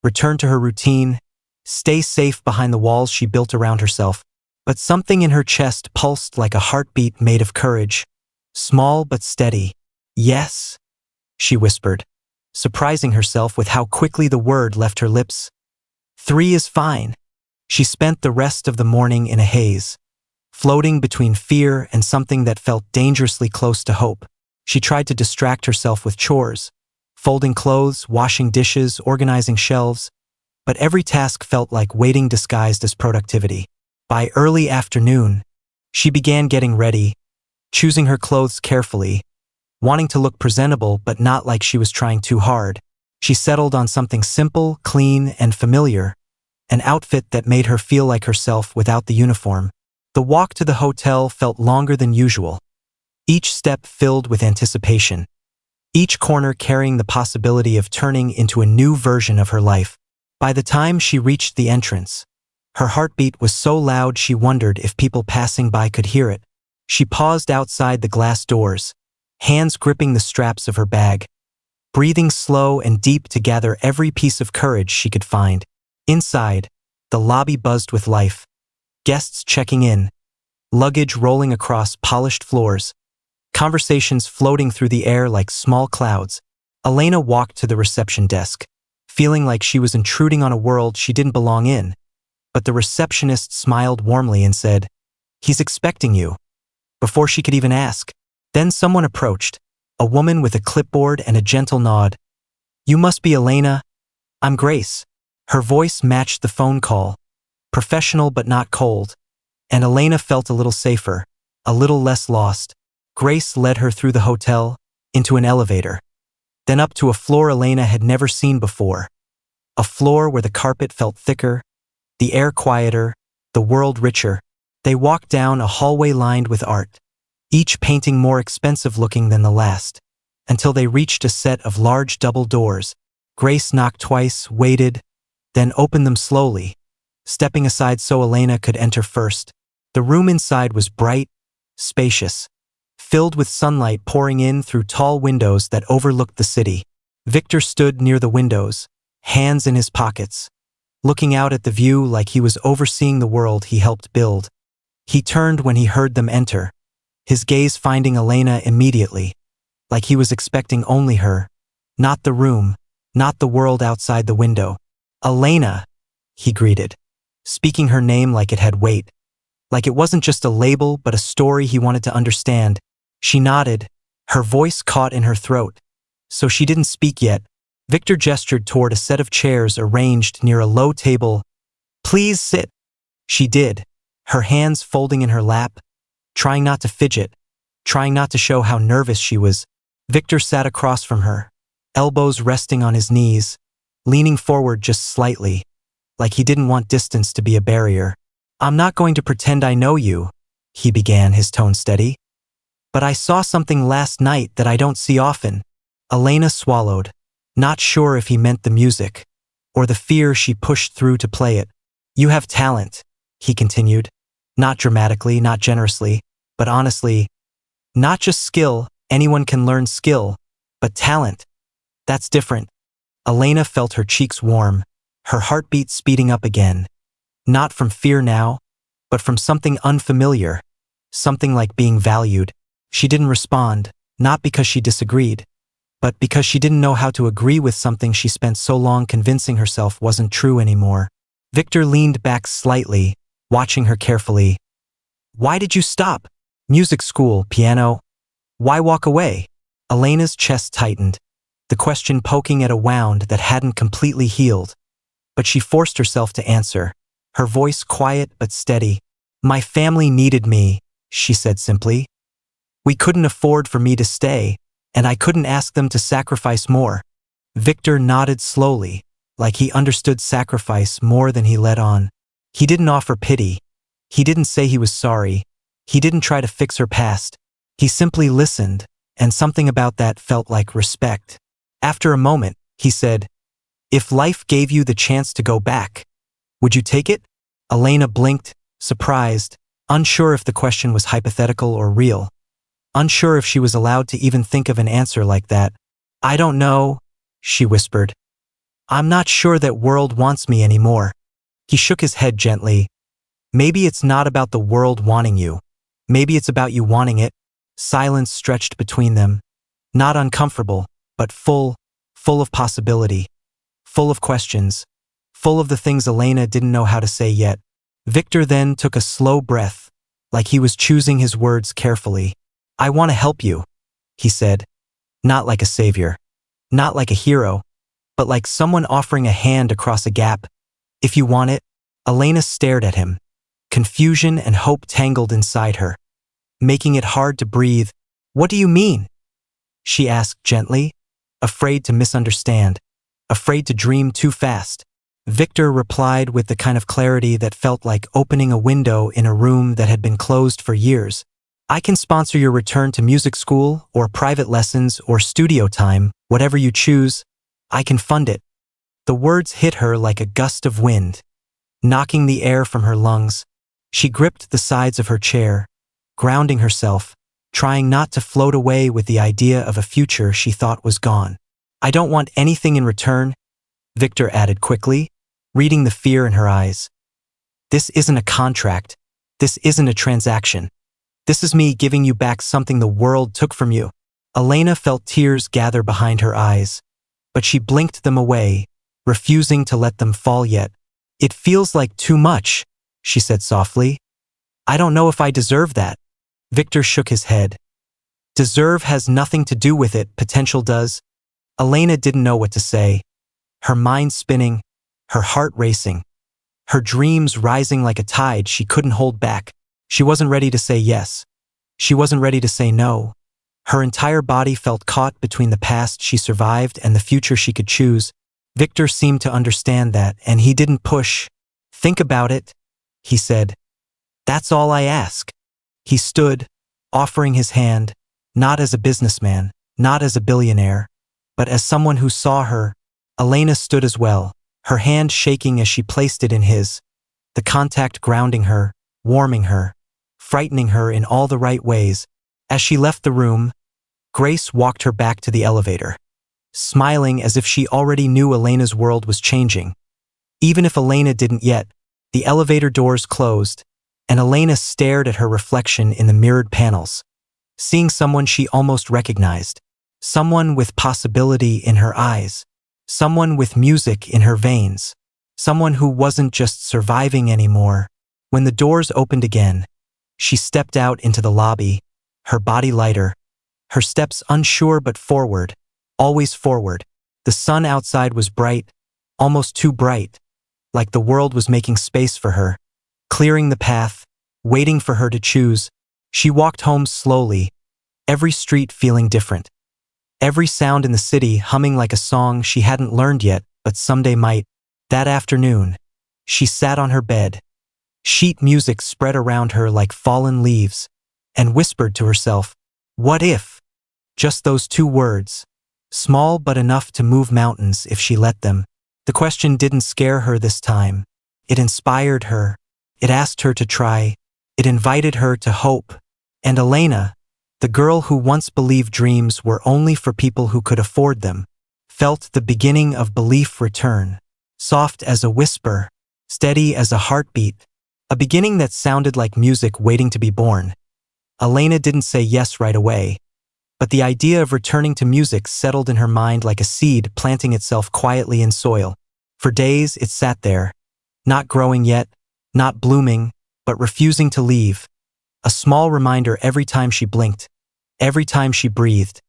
Return to her routine, stay safe behind the walls she built around herself. But something in her chest pulsed like a heartbeat made of courage, small but steady. Yes, she whispered, surprising herself with how quickly the word left her lips. 3 is fine. She spent the rest of the morning in a haze, floating between fear and something that felt dangerously close to hope. She tried to distract herself with chores, folding clothes, washing dishes, organizing shelves, but every task felt like waiting disguised as productivity. By early afternoon, she began getting ready, choosing her clothes carefully, wanting to look presentable but not like she was trying too hard. She settled on something simple, clean, and familiar, an outfit that made her feel like herself without the uniform. The walk to the hotel felt longer than usual, each step filled with anticipation, each corner carrying the possibility of turning into a new version of her life. By the time she reached the entrance, her heartbeat was so loud she wondered if people passing by could hear it. She paused outside the glass doors, hands gripping the straps of her bag, breathing slow and deep to gather every piece of courage she could find. Inside, the lobby buzzed with life, guests checking in, luggage rolling across polished floors, conversations floating through the air like small clouds. Elena walked to the reception desk, feeling like she was intruding on a world she didn't belong in. But the receptionist smiled warmly and said, "He's expecting you," before she could even ask. Then someone approached, a woman with a clipboard and a gentle nod. "You must be Elena. I'm Grace." Her voice matched the phone call, professional but not cold, and Elena felt a little safer, a little less lost. Grace led her through the hotel, into an elevator, then up to a floor Elena had never seen before, a floor where the carpet felt thicker, the air quieter, the world richer. They walked down a hallway lined with art, each painting more expensive looking than the last, until they reached a set of large double doors. Grace knocked twice, waited, then opened them slowly, stepping aside so Elena could enter first. The room inside was bright, spacious, filled with sunlight pouring in through tall windows that overlooked the city. Victor stood near the windows, hands in his pockets, looking out at the view like he was overseeing the world he helped build. He turned when he heard them enter, his gaze finding Elena immediately, like he was expecting only her, not the room, not the world outside the window. "Elena," he greeted, speaking her name like it had weight, like it wasn't just a label but a story he wanted to understand. She nodded, her voice caught in her throat, so she didn't speak yet. Victor gestured toward a set of chairs arranged near a low table. "Please sit." She did, her hands folding in her lap, trying not to fidget, trying not to show how nervous she was. Victor sat across from her, elbows resting on his knees, leaning forward just slightly, like he didn't want distance to be a barrier. "I'm not going to pretend I know you," he began, his tone steady. "But I saw something last night that I don't see often." Elena swallowed, not sure if he meant the music, or the fear she pushed through to play it. "You have talent," he continued, not dramatically, not generously, but honestly. "Not just skill, anyone can learn skill, but talent. That's different." Elena felt her cheeks warm, her heartbeat speeding up again. Not from fear now, but from something unfamiliar, something like being valued. She didn't respond, not because she disagreed, but because she didn't know how to agree with something she spent so long convincing herself wasn't true anymore. Victor leaned back slightly, watching her carefully. "Why did you stop? Music school, piano. Why walk away?" Elena's chest tightened, the question poking at a wound that hadn't completely healed. But she forced herself to answer, her voice quiet but steady. "My family needed me," she said simply. "We couldn't afford for me to stay, and I couldn't ask them to sacrifice more." Victor nodded slowly, like he understood sacrifice more than he let on. He didn't offer pity. He didn't say he was sorry. He didn't try to fix her past. He simply listened, and something about that felt like respect. After a moment, he said, "If life gave you the chance to go back, would you take it?" Elena blinked, surprised, unsure if the question was hypothetical or real. Unsure if she was allowed to even think of an answer like that. "I don't know," she whispered. "I'm not sure that world wants me anymore." He shook his head gently. "Maybe it's not about the world wanting you. Maybe it's about you wanting it." Silence stretched between them. Not uncomfortable, but full of possibility. Full of questions. Full of the things Elena didn't know how to say yet. Victor then took a slow breath, like he was choosing his words carefully. "I want to help you," he said. Not like a savior. Not like a hero, but like someone offering a hand across a gap. "If you want it." Elena stared at him. Confusion and hope tangled inside her, making it hard to breathe. "What do you mean?" she asked gently, afraid to misunderstand, afraid to dream too fast. Victor replied with the kind of clarity that felt like opening a window in a room that had been closed for years. "I can sponsor your return to music school, or private lessons, or studio time, whatever you choose. I can fund it." The words hit her like a gust of wind, knocking the air from her lungs. She gripped the sides of her chair, grounding herself, trying not to float away with the idea of a future she thought was gone. "I don't want anything in return," Victor added quickly, reading the fear in her eyes. "This isn't a contract. This isn't a transaction. This is me giving you back something the world took from you." Elena felt tears gather behind her eyes, but she blinked them away, refusing to let them fall yet. "It feels like too much," she said softly. "I don't know if I deserve that." Victor shook his head. "Deserve has nothing to do with it, potential does." Elena didn't know what to say. Her mind spinning, her heart racing, her dreams rising like a tide she couldn't hold back. She wasn't ready to say yes. She wasn't ready to say no. Her entire body felt caught between the past she survived and the future she could choose. Victor seemed to understand that, and he didn't push. "Think about it," he said. "That's all I ask." He stood, offering his hand, not as a businessman, not as a billionaire, but as someone who saw her. Elena stood as well, her hand shaking as she placed it in his, the contact grounding her, warming her, frightening her in all the right ways. As she left the room, Grace walked her back to the elevator, smiling as if she already knew Elena's world was changing. Even if Elena didn't yet, the elevator doors closed, and Elena stared at her reflection in the mirrored panels, seeing someone she almost recognized, someone with possibility in her eyes, someone with music in her veins, someone who wasn't just surviving anymore. When the doors opened again, she stepped out into the lobby, her body lighter, her steps unsure but forward, always forward. The sun outside was bright, almost too bright, like the world was making space for her, clearing the path, waiting for her to choose. She walked home slowly, every street feeling different, every sound in the city humming like a song she hadn't learned yet, but someday might. That afternoon, she sat on her bed, sheet music spread around her like fallen leaves, and whispered to herself, "What if?" Just those two words, small but enough to move mountains if she let them. The question didn't scare her this time. It inspired her. It asked her to try. It invited her to hope. And Elena, the girl who once believed dreams were only for people who could afford them, felt the beginning of belief return, soft as a whisper, steady as a heartbeat, a beginning that sounded like music waiting to be born. Elena didn't say yes right away. But the idea of returning to music settled in her mind like a seed planting itself quietly in soil. For days it sat there, not growing yet, not blooming, but refusing to leave. A small reminder every time she blinked, every time she breathed,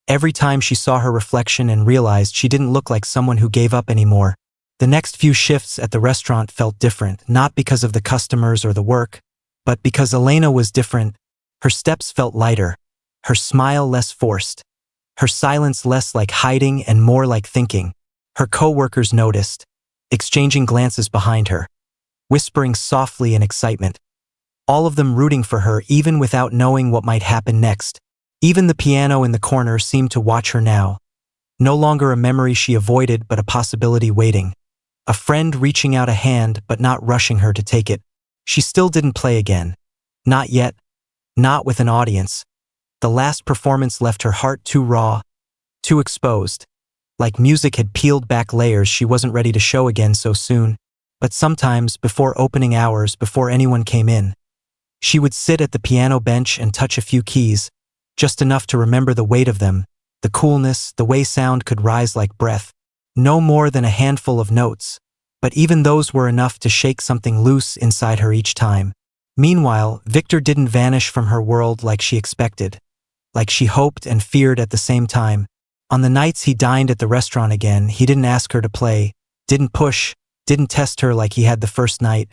every time she saw her reflection and realized she didn't look like someone who gave up anymore. The next few shifts at the restaurant felt different, not because of the customers or the work, but because Elena was different. Her steps felt lighter, her smile less forced, her silence less like hiding and more like thinking. Her co-workers noticed, exchanging glances behind her, whispering softly in excitement. All of them rooting for her even without knowing what might happen next. Even the piano in the corner seemed to watch her now. No longer a memory she avoided but a possibility waiting. A friend reaching out a hand but not rushing her to take it. She still didn't play again. Not yet. Not with an audience. The last performance left her heart too raw, too exposed. Like music had peeled back layers she wasn't ready to show again so soon. But sometimes, before opening hours, before anyone came in, she would sit at the piano bench and touch a few keys, just enough to remember the weight of them, the coolness, the way sound could rise like breath. No more than a handful of notes, but even those were enough to shake something loose inside her each time. Meanwhile, Victor didn't vanish from her world like she expected, like she hoped and feared at the same time. On the nights he dined at the restaurant again, he didn't ask her to play, didn't push, didn't test her like he had the first night.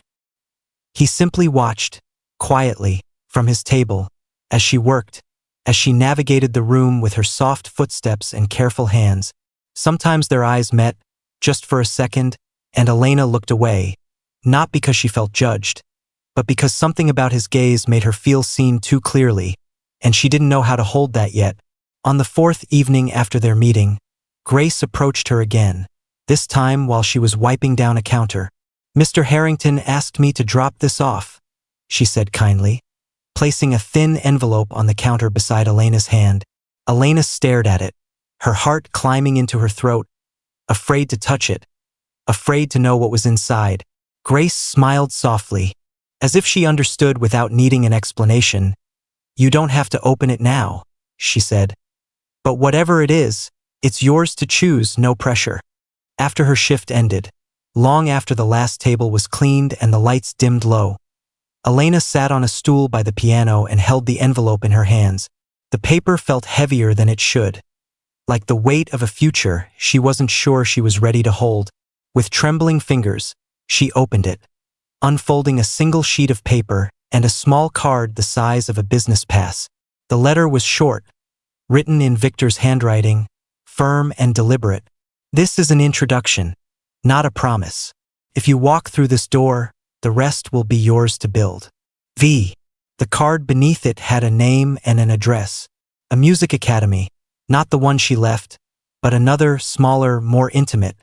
He simply watched, quietly, from his table, as she worked, as she navigated the room with her soft footsteps and careful hands. Sometimes their eyes met, just for a second, and Elena looked away, not because she felt judged, but because something about his gaze made her feel seen too clearly, and she didn't know how to hold that yet. On the fourth evening after their meeting, Grace approached her again, this time while she was wiping down a counter. "Mr. Harrington asked me to drop this off," she said kindly, placing a thin envelope on the counter beside Elena's hand. Elena stared at it, her heart climbing into her throat, afraid to touch it, afraid to know what was inside. Grace smiled softly, as if she understood without needing an explanation. "You don't have to open it now," she said. "But whatever it is, it's yours to choose, no pressure." After her shift ended, long after the last table was cleaned and the lights dimmed low, Elena sat on a stool by the piano and held the envelope in her hands. The paper felt heavier than it should, like the weight of a future she wasn't sure she was ready to hold. With trembling fingers, she opened it, unfolding a single sheet of paper and a small card the size of a business pass. The letter was short, written in Victor's handwriting, firm and deliberate. "This is an introduction, not a promise. If you walk through this door, the rest will be yours to build. V." The card beneath it had a name and an address. A music academy, not the one she left, but another, smaller, more intimate,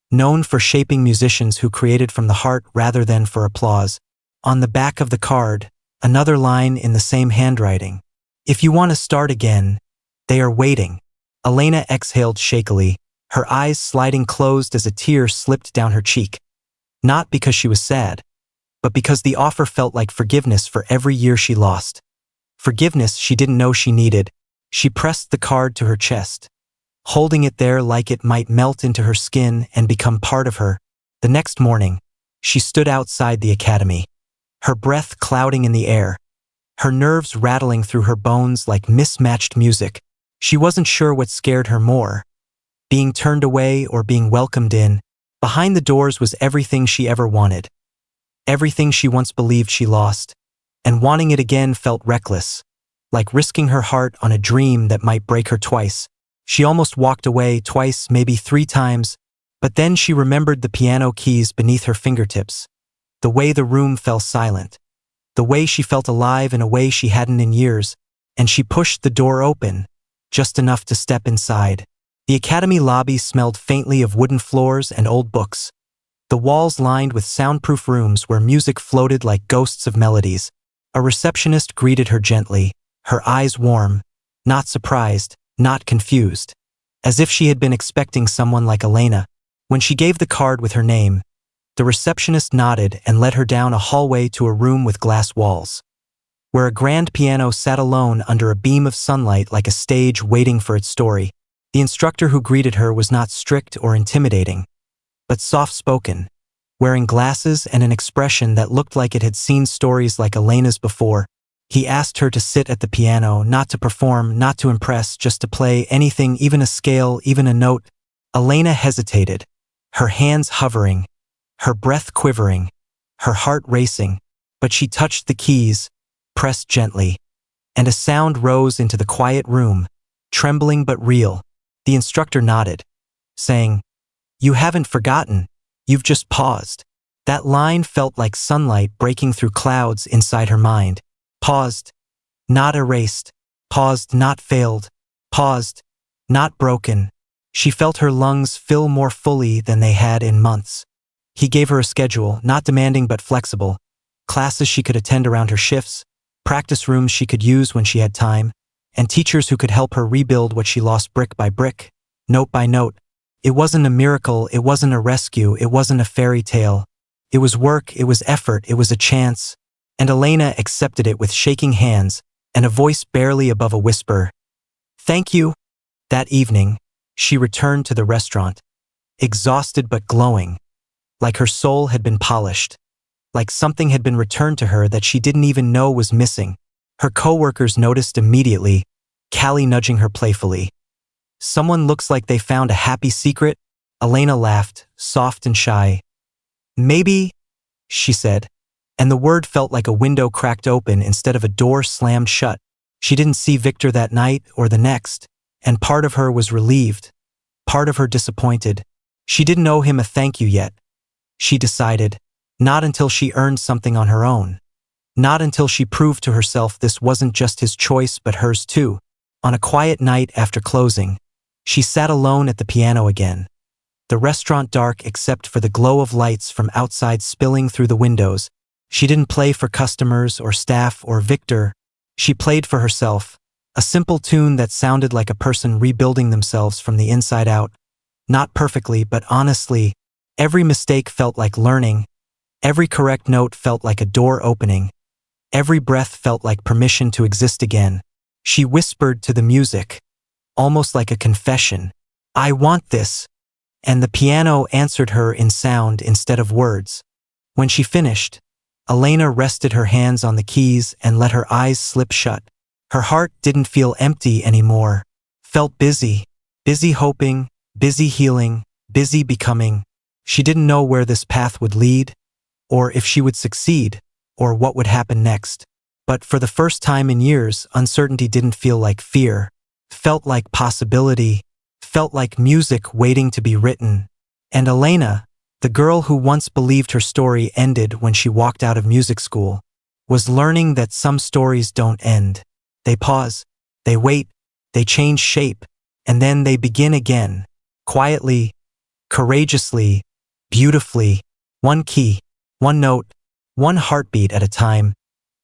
known for shaping musicians who created from the heart rather than for applause. On the back of the card, another line in the same handwriting. "If you want to start again, they are waiting." Elena exhaled shakily, her eyes sliding closed as a tear slipped down her cheek. Not because she was sad, but because the offer felt like forgiveness for every year she lost. Forgiveness she didn't know she needed. She pressed the card to her chest, holding it there like it might melt into her skin and become part of her. The next morning, she stood outside the academy, her breath clouding in the air, her nerves rattling through her bones like mismatched music. She wasn't sure what scared her more, being turned away or being welcomed in. Behind the doors was everything she ever wanted, everything she once believed she lost, and wanting it again felt reckless, like risking her heart on a dream that might break her twice. She almost walked away twice, maybe 3 times, but then she remembered the piano keys beneath her fingertips, the way the room fell silent, the way she felt alive in a way she hadn't in years, and she pushed the door open, just enough to step inside. The academy lobby smelled faintly of wooden floors and old books, the walls lined with soundproof rooms where music floated like ghosts of melodies. A receptionist greeted her gently, her eyes warm, not surprised, not confused, as if she had been expecting someone like Elena. When she gave the card with her name, the receptionist nodded and led her down a hallway to a room with glass walls. where a grand piano sat alone under a beam of sunlight like a stage waiting for its story. The instructor who greeted her was not strict or intimidating, but soft-spoken, wearing glasses and an expression that looked like it had seen stories like Elena's before. He asked her to sit at the piano, not to perform, not to impress, just to play anything, even a scale, even a note. Elena hesitated, her hands hovering, her breath quivering, her heart racing, but she touched the keys, pressed gently, and a sound rose into the quiet room, trembling but real. The instructor nodded, saying, "You haven't forgotten, you've just paused." That line felt like sunlight breaking through clouds inside her mind. Paused, not erased. Paused, not failed. Paused, not broken. She felt her lungs fill more fully than they had in months. He gave her a schedule, not demanding but flexible. Classes she could attend around her shifts, practice rooms she could use when she had time, and teachers who could help her rebuild what she lost brick by brick, note by note. It wasn't a miracle, it wasn't a rescue, it wasn't a fairy tale. It was work, it was effort, it was a chance. And Elena accepted it with shaking hands and a voice barely above a whisper. "Thank you." That evening, she returned to the restaurant, exhausted but glowing, like her soul had been polished, like something had been returned to her that she didn't even know was missing. Her coworkers noticed immediately, Callie nudging her playfully. "Someone looks like they found a happy secret." Elena laughed, soft and shy. "Maybe," she said, and the word felt like a window cracked open instead of a door slammed shut. She didn't see Victor that night or the next, and part of her was relieved, part of her disappointed. She didn't owe him a thank you yet. She decided, not until she earned something on her own. Not until she proved to herself this wasn't just his choice but hers too. On a quiet night after closing, she sat alone at the piano again. The restaurant dark except for the glow of lights from outside spilling through the windows. She didn't play for customers or staff or Victor. She played for herself, a simple tune that sounded like a person rebuilding themselves from the inside out. Not perfectly, but honestly. Every mistake felt like learning. Every correct note felt like a door opening. Every breath felt like permission to exist again. She whispered to the music, almost like a confession, "I want this." And the piano answered her in sound instead of words. When she finished, Elena rested her hands on the keys and let her eyes slip shut. Her heart didn't feel empty anymore, felt busy, busy hoping, busy healing, busy becoming. She didn't know where this path would lead, or if she would succeed, or what would happen next. But for the first time in years, uncertainty didn't feel like fear, felt like possibility, felt like music waiting to be written. And Elena, the girl who once believed her story ended when she walked out of music school, was learning that some stories don't end. They pause, they wait, they change shape, and then they begin again, quietly, courageously, beautifully, one key, one note, one heartbeat at a time.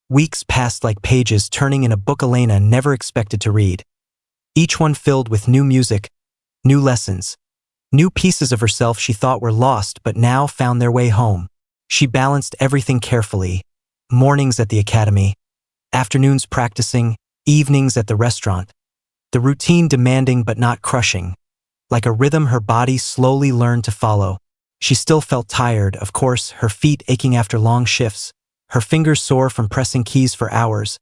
Weeks passed like pages turning in a book Elena never expected to read. Each one filled with new music, new lessons, new pieces of herself she thought were lost but now found their way home. She balanced everything carefully. Mornings at the academy, afternoons practicing, evenings at the restaurant. The routine demanding but not crushing. Like a rhythm her body slowly learned to follow. She still felt tired, of course, her feet aching after long shifts, her fingers sore from pressing keys for hours.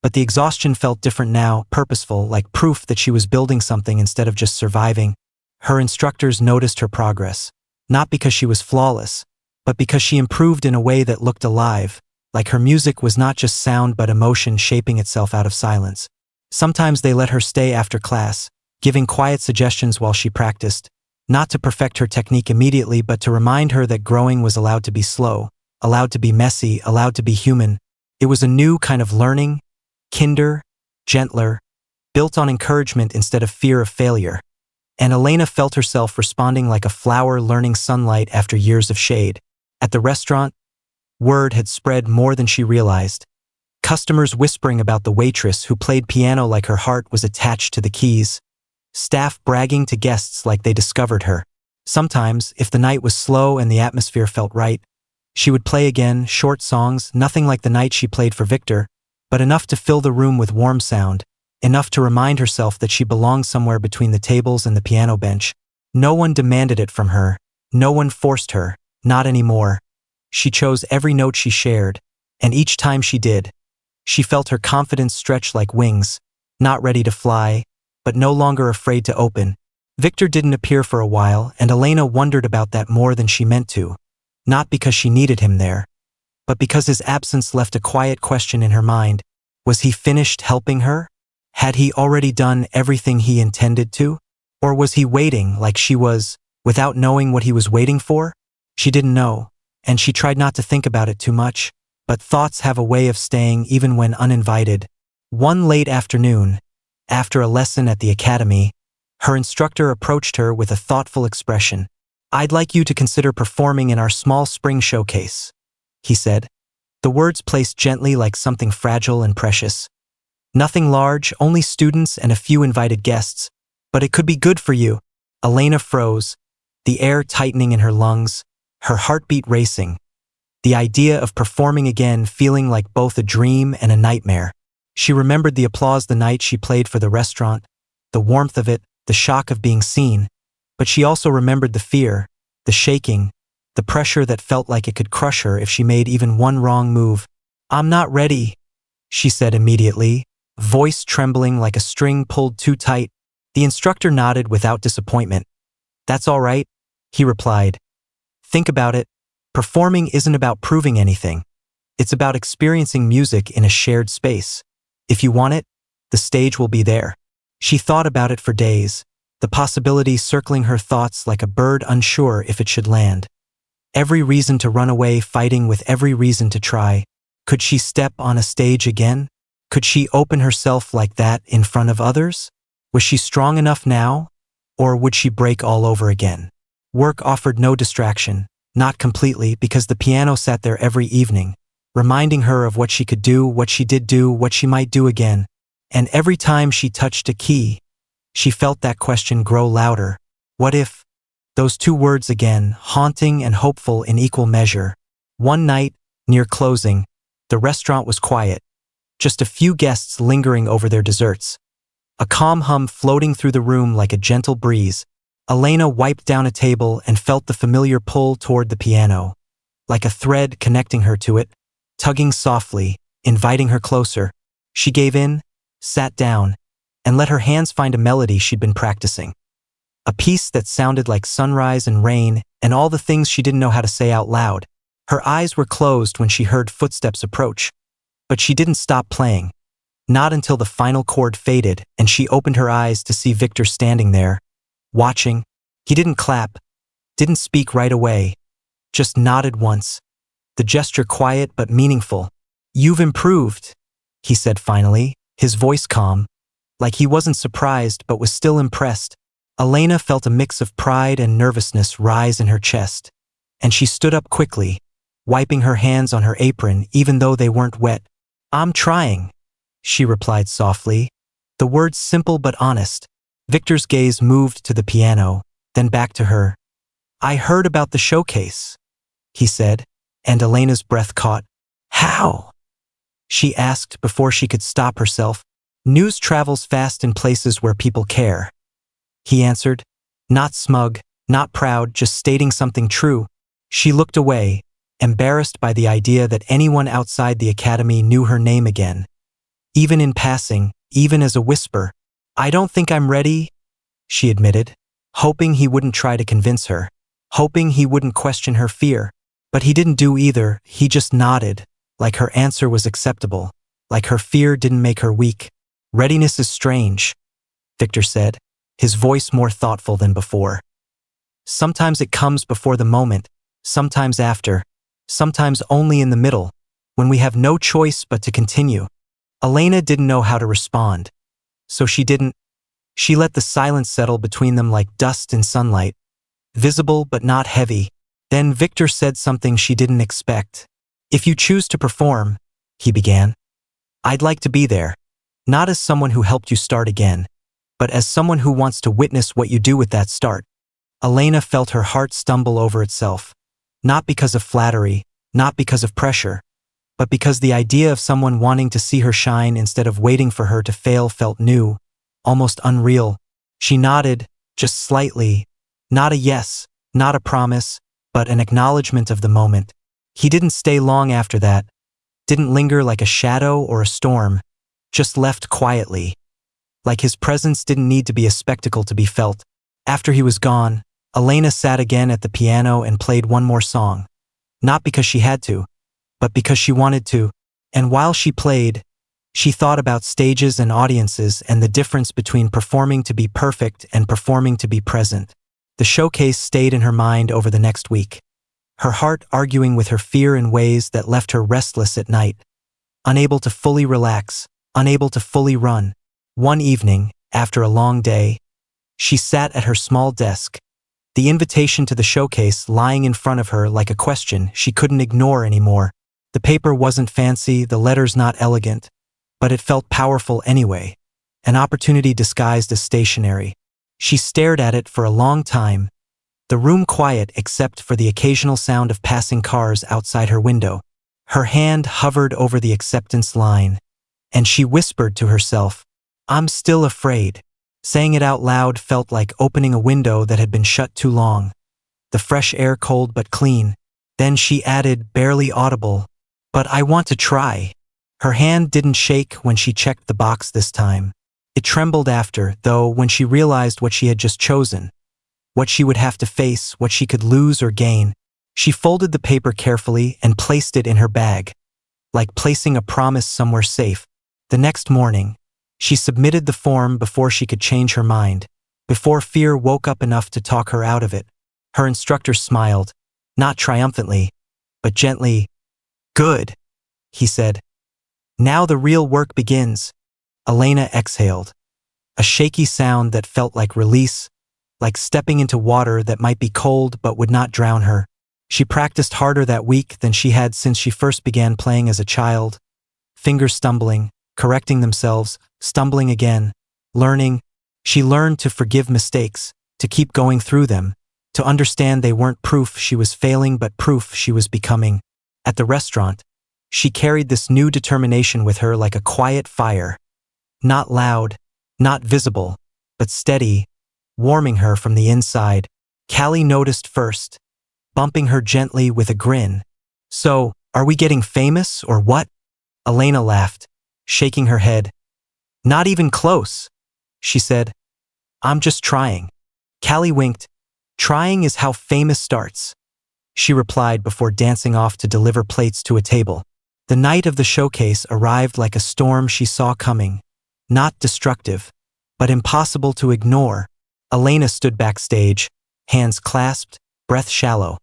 But the exhaustion felt different now, purposeful, like proof that she was building something instead of just surviving. Her instructors noticed her progress, not because she was flawless, but because she improved in a way that looked alive, like her music was not just sound but emotion shaping itself out of silence. Sometimes they let her stay after class, giving quiet suggestions while she practiced, not to perfect her technique immediately but to remind her that growing was allowed to be slow, allowed to be messy, allowed to be human. It was a new kind of learning, kinder, gentler, built on encouragement instead of fear of failure. And Elena felt herself responding like a flower learning sunlight after years of shade. At the restaurant, word had spread more than she realized. Customers whispering about the waitress who played piano like her heart was attached to the keys. Staff bragging to guests like they discovered her. Sometimes, if the night was slow and the atmosphere felt right, she would play again, short songs, nothing like the night she played for Victor, but enough to fill the room with warm sound, enough to remind herself that she belonged somewhere between the tables and the piano bench. No one demanded it from her. No one forced her, not anymore. She chose every note she shared, and each time she did, she felt her confidence stretch like wings, not ready to fly, but no longer afraid to open. Victor didn't appear for a while, and Elena wondered about that more than she meant to. Not because she needed him there, but because his absence left a quiet question in her mind. Was he finished helping her? Had he already done everything he intended to? Or was he waiting like she was, without knowing what he was waiting for? She didn't know, and she tried not to think about it too much, but thoughts have a way of staying even when uninvited. One late afternoon, after a lesson at the academy, her instructor approached her with a thoughtful expression. "I'd like you to consider performing in our small spring showcase," he said, the words placed gently like something fragile and precious. "Nothing large, only students and a few invited guests, but it could be good for you." Elena froze, the air tightening in her lungs, her heartbeat racing. The idea of performing again feeling like both a dream and a nightmare. She remembered the applause the night she played for the restaurant, the warmth of it, the shock of being seen, but she also remembered the fear, the shaking, the pressure that felt like it could crush her if she made even one wrong move. "I'm not ready," she said immediately, voice trembling like a string pulled too tight. The instructor nodded without disappointment. "That's all right," he replied. "Think about it. Performing isn't about proving anything. It's about experiencing music in a shared space. If you want it, the stage will be there." She thought about it for days, the possibility circling her thoughts like a bird unsure if it should land. Every reason to run away fighting with every reason to try. Could she step on a stage again? Could she open herself like that in front of others? Was she strong enough now? Or would she break all over again? Work offered no distraction, not completely, because the piano sat there every evening, reminding her of what she could do, what she did do, what she might do again. And every time she touched a key, she felt that question grow louder. What if? Those two words again, haunting and hopeful in equal measure. One night, near closing, the restaurant was quiet. Just a few guests lingering over their desserts. A calm hum floating through the room like a gentle breeze. Elena wiped down a table and felt the familiar pull toward the piano, like a thread connecting her to it, tugging softly, inviting her closer. She gave in, sat down, and let her hands find a melody she'd been practicing. A piece that sounded like sunrise and rain and all the things she didn't know how to say out loud. Her eyes were closed when she heard footsteps approach, but she didn't stop playing. Not until the final chord faded and she opened her eyes to see Victor standing there, watching. He didn't clap, didn't speak right away, just nodded once, the gesture quiet but meaningful. "You've improved," he said finally, his voice calm, like he wasn't surprised but was still impressed. Elena felt a mix of pride and nervousness rise in her chest, and she stood up quickly, wiping her hands on her apron even though they weren't wet. "I'm trying," she replied softly, the words simple but honest. Victor's gaze moved to the piano, then back to her. "I heard about the showcase," he said, and Elena's breath caught. "How?" she asked before she could stop herself. "News travels fast in places where people care," he answered, not smug, not proud, just stating something true. She looked away, embarrassed by the idea that anyone outside the academy knew her name again. Even in passing, even as a whisper. "I don't think I'm ready," she admitted, hoping he wouldn't try to convince her, hoping he wouldn't question her fear. But he didn't do either, he just nodded, like her answer was acceptable, like her fear didn't make her weak. "Readiness is strange," Victor said, his voice more thoughtful than before. "Sometimes it comes before the moment, sometimes after, sometimes only in the middle, when we have no choice but to continue." Elena didn't know how to respond, so she didn't. She let the silence settle between them like dust in sunlight, visible but not heavy. Then Victor said something she didn't expect. "If you choose to perform," he began, "I'd like to be there, not as someone who helped you start again, but as someone who wants to witness what you do with that start." Elena felt her heart stumble over itself, not because of flattery, not because of pressure, but because the idea of someone wanting to see her shine instead of waiting for her to fail felt new, almost unreal. She nodded, just slightly. Not a yes, not a promise, but an acknowledgement of the moment. He didn't stay long after that, didn't linger like a shadow or a storm, just left quietly. Like his presence didn't need to be a spectacle to be felt. After he was gone, Elena sat again at the piano and played one more song. Not because she had to, but because she wanted to. And while she played, she thought about stages and audiences and the difference between performing to be perfect and performing to be present. The showcase stayed in her mind over the next week, her heart arguing with her fear in ways that left her restless at night, unable to fully relax, unable to fully run. One evening, after a long day, she sat at her small desk, the invitation to the showcase lying in front of her like a question she couldn't ignore anymore. The paper wasn't fancy, the letters not elegant, but it felt powerful anyway, an opportunity disguised as stationery. She stared at it for a long time, the room quiet except for the occasional sound of passing cars outside her window. Her hand hovered over the acceptance line, and she whispered to herself, "I'm still afraid." Saying it out loud felt like opening a window that had been shut too long. The fresh air cold but clean. Then she added, barely audible, "But I want to try." Her hand didn't shake when she checked the box this time. It trembled after, though, when she realized what she had just chosen, what she would have to face, what she could lose or gain. She folded the paper carefully and placed it in her bag, like placing a promise somewhere safe. The next morning, she submitted the form before she could change her mind, before fear woke up enough to talk her out of it. Her instructor smiled, not triumphantly, but gently. "Good," he said. "Now the real work begins." Elena exhaled, a shaky sound that felt like release, like stepping into water that might be cold but would not drown her. She practiced harder that week than she had since she first began playing as a child, fingers stumbling, correcting themselves, stumbling again, learning. She learned to forgive mistakes, to keep going through them, to understand they weren't proof she was failing but proof she was becoming. At the restaurant, she carried this new determination with her like a quiet fire. Not loud, not visible, but steady, warming her from the inside. Callie noticed first, bumping her gently with a grin. "So, are we getting famous, or what?" Elena laughed, shaking her head. "Not even close," she said. "I'm just trying." Callie winked. "Trying is how famous starts," she replied before dancing off to deliver plates to a table. The night of the showcase arrived like a storm she saw coming. Not destructive, but impossible to ignore. Elena stood backstage, hands clasped, breath shallow.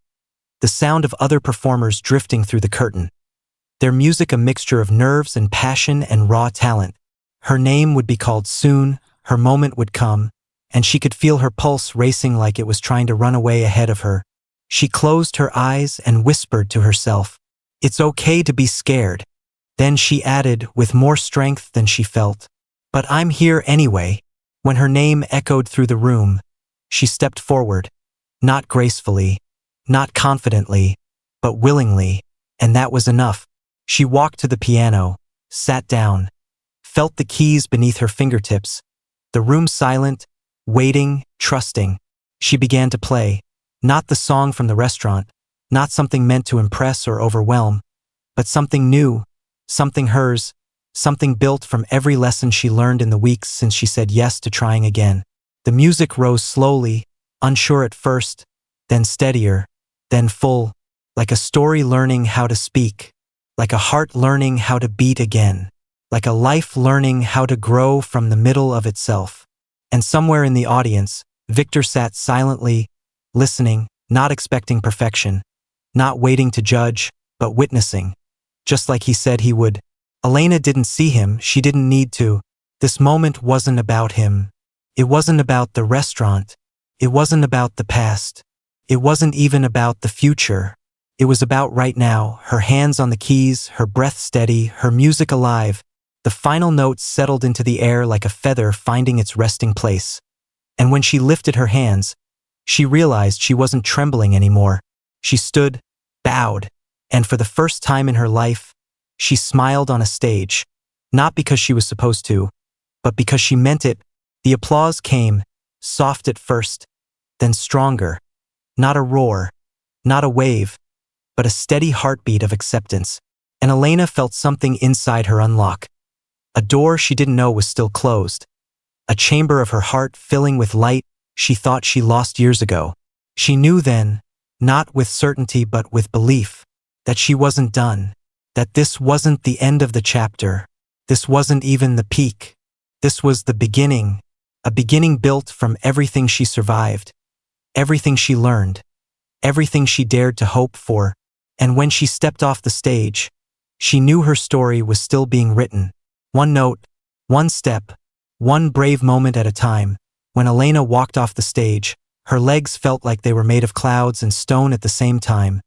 The sound of other performers drifting through the curtain. Their music a mixture of nerves and passion and raw talent. Her name would be called soon, her moment would come, and she could feel her pulse racing like it was trying to run away ahead of her. She closed her eyes and whispered to herself, "It's okay to be scared." Then she added, with more strength than she felt, "But I'm here anyway." When her name echoed through the room, she stepped forward, not gracefully, not confidently, but willingly, and that was enough. She walked to the piano, sat down, felt the keys beneath her fingertips, the room silent, waiting, trusting. She began to play, not the song from the restaurant, not something meant to impress or overwhelm, but something new, something hers, something built from every lesson she learned in the weeks since she said yes to trying again. The music rose slowly, unsure at first, then steadier, then full, like a story learning how to speak, like a heart learning how to beat again, like a life learning how to grow from the middle of itself. And somewhere in the audience, Victor sat silently, listening, not expecting perfection, not waiting to judge, but witnessing, just like he said he would. Elena didn't see him, she didn't need to. This moment wasn't about him. It wasn't about the restaurant. It wasn't about the past. It wasn't even about the future. It was about right now, her hands on the keys, her breath steady, her music alive. The final notes settled into the air like a feather finding its resting place. And when she lifted her hands, she realized she wasn't trembling anymore. She stood, bowed, and for the first time in her life, She smiled on a stage, not because she was supposed to, but because she meant it. The applause came, soft at first, then stronger. Not a roar, not a wave, but a steady heartbeat of acceptance. And Elena felt something inside her unlock. A door she didn't know was still closed. A chamber of her heart filling with light she thought she lost years ago. She knew then, not with certainty but with belief, that she wasn't done, that this wasn't the end of the chapter, this wasn't even the peak. This was the beginning, a beginning built from everything she survived, everything she learned, everything she dared to hope for. And when she stepped off the stage, she knew her story was still being written. One note, one step, one brave moment at a time. When Elena walked off the stage, her legs felt like they were made of clouds and stone at the same time.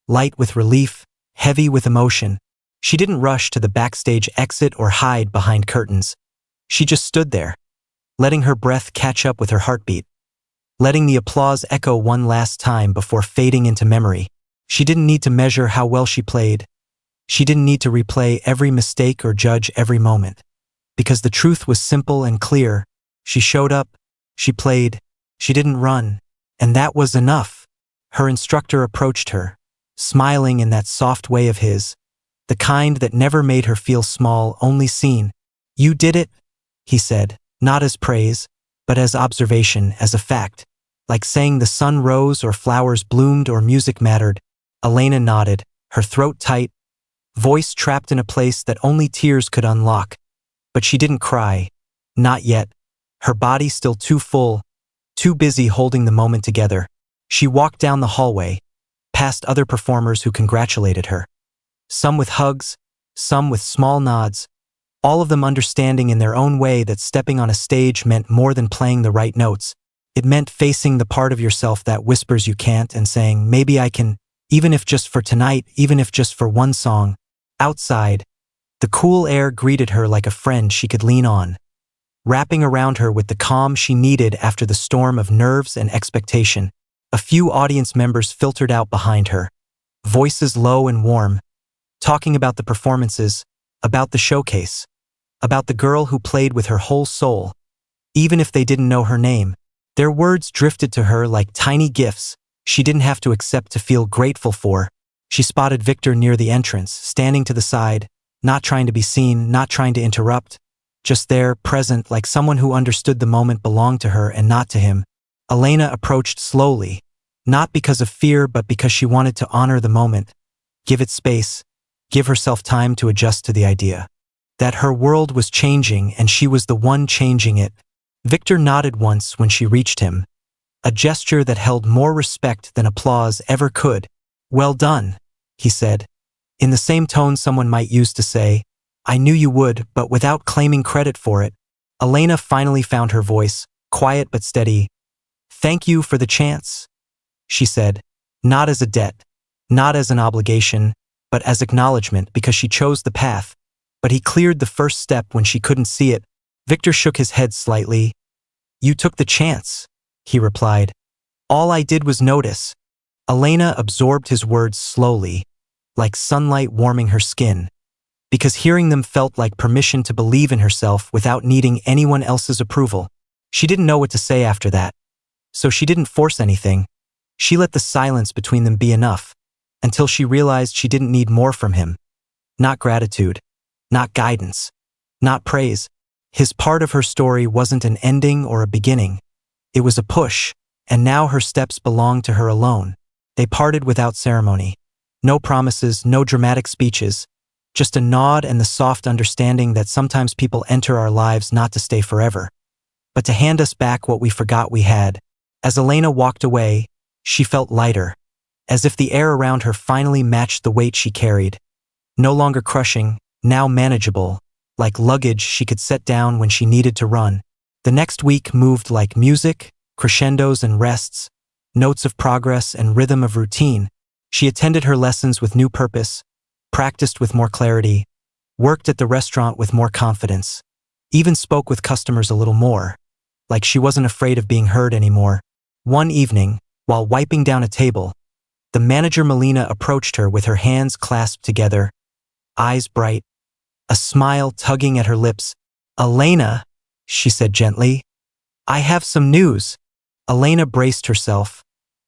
Light with relief, heavy with emotion. She didn't rush to the backstage exit or hide behind curtains. She just stood there, letting her breath catch up with her heartbeat, letting the applause echo one last time before fading into memory. She didn't need to measure how well she played. She didn't need to replay every mistake or judge every moment. Because the truth was simple and clear. She showed up, she played, she didn't run, and that was enough. Her instructor approached her, smiling in that soft way of his, the kind that never made her feel small, only seen. "You did it," he said, not as praise, but as observation, as a fact, like saying the sun rose or flowers bloomed or music mattered. Elena nodded, her throat tight, voice trapped in a place that only tears could unlock. But she didn't cry. Not yet. Her body still too full, too busy holding the moment together. She walked down the hallway, past other performers who congratulated her. Some with hugs, some with small nods, all of them understanding in their own way that stepping on a stage meant more than playing the right notes. It meant facing the part of yourself that whispers you can't and saying, maybe I can, even if just for tonight, even if just for one song. Outside, the cool air greeted her like a friend she could lean on, wrapping around her with the calm she needed after the storm of nerves and expectation. A few audience members filtered out behind her, voices low and warm, talking about the performances, about the showcase, about the girl who played with her whole soul, even if they didn't know her name. Their words drifted to her like tiny gifts she didn't have to accept to feel grateful for. She spotted Victor near the entrance, standing to the side, not trying to be seen, not trying to interrupt, just there, present, like someone who understood the moment belonged to her and not to him. Elena approached slowly, not because of fear but because she wanted to honor the moment, give it space, give herself time to adjust to the idea that her world was changing and she was the one changing it. Victor nodded once when she reached him, a gesture that held more respect than applause ever could. "Well done," he said, in the same tone someone might use to say, "I knew you would," but without claiming credit for it. Elena finally found her voice, quiet but steady. "Thank you for the chance," she said, not as a debt, not as an obligation, but as acknowledgement because she chose the path. But he cleared the first step when she couldn't see it. Victor shook his head slightly. "You took the chance," he replied. "All I did was notice." Elena absorbed his words slowly, like sunlight warming her skin, because hearing them felt like permission to believe in herself without needing anyone else's approval. She didn't know what to say after that, so she didn't force anything. She let the silence between them be enough, until she realized she didn't need more from him. Not gratitude, not guidance, not praise. His part of her story wasn't an ending or a beginning. It was a push, and now her steps belonged to her alone. They parted without ceremony. No promises, no dramatic speeches, just a nod and the soft understanding that sometimes people enter our lives not to stay forever, but to hand us back what we forgot we had. As Elena walked away, she felt lighter, as if the air around her finally matched the weight she carried. No longer crushing, now manageable, like luggage she could set down when she needed to run. The next week moved like music, crescendos and rests, notes of progress and rhythm of routine. She attended her lessons with new purpose, practiced with more clarity, worked at the restaurant with more confidence, even spoke with customers a little more, like she wasn't afraid of being heard anymore. One evening, while wiping down a table, the manager Melina approached her with her hands clasped together. eyes bright, a smile tugging at her lips. "Elena," she said gently, "I have some news." Elena braced herself,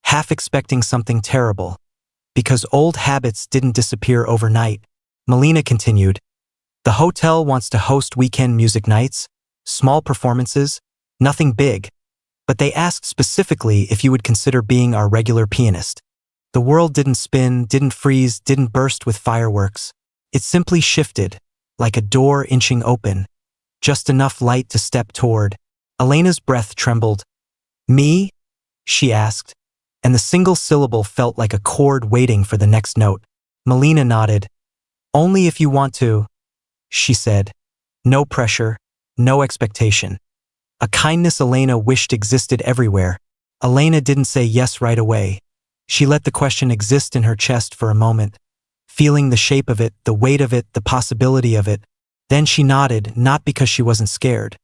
half expecting something terrible. Because old habits didn't disappear overnight. Melina continued, "The hotel wants to host weekend music nights, small performances, nothing big, but they asked specifically if you would consider being our regular pianist." The world didn't spin, didn't freeze, didn't burst with fireworks. It simply shifted, like a door inching open, just enough light to step toward. Elena's breath trembled. "Me?" she asked, and the single syllable felt like a chord waiting for the next note. Melina nodded. "Only if you want to," she said. No pressure, no expectation. A kindness Elena wished existed everywhere. Elena didn't say yes right away. She let the question exist in her chest for a moment, feeling the shape of it, the weight of it, the possibility of it. Then she nodded, not because she wasn't scared,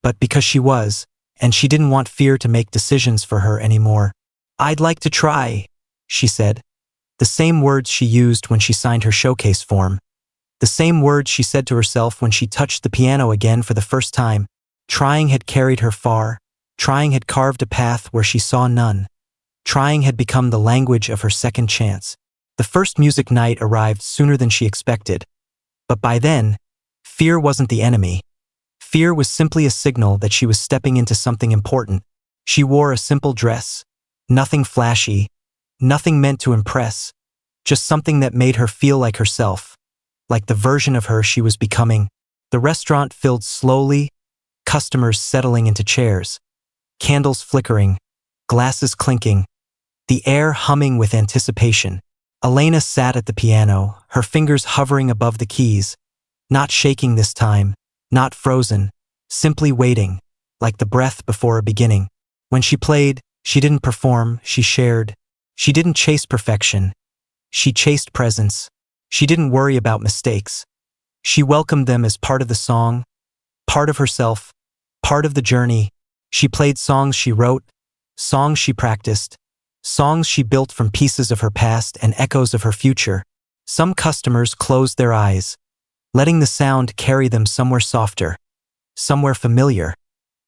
but because she was, and she didn't want fear to make decisions for her anymore. "I'd like to try," she said. The same words she used when she signed her showcase form. The same words she said to herself when she touched the piano again for the first time. Trying had carried her far. Trying had carved a path where she saw none. Trying had become the language of her second chance. The first music night arrived sooner than she expected. But by then, fear wasn't the enemy. Fear was simply a signal that she was stepping into something important. She wore a simple dress. Nothing flashy. Nothing meant to impress. Just something that made her feel like herself. Like the version of her she was becoming. The restaurant filled slowly, customers settling into chairs. Candles flickering. Glasses clinking. The air humming with anticipation. Elena sat at the piano, her fingers hovering above the keys. Not shaking this time. Not frozen. Simply waiting. Like the breath before a beginning. When she played, she didn't perform, she shared. She didn't chase perfection. She chased presence. She didn't worry about mistakes. She welcomed them as part of the song, part of herself, part of the journey. She played songs she wrote, songs she practiced, songs she built from pieces of her past and echoes of her future. Some customers closed their eyes, letting the sound carry them somewhere softer, somewhere familiar,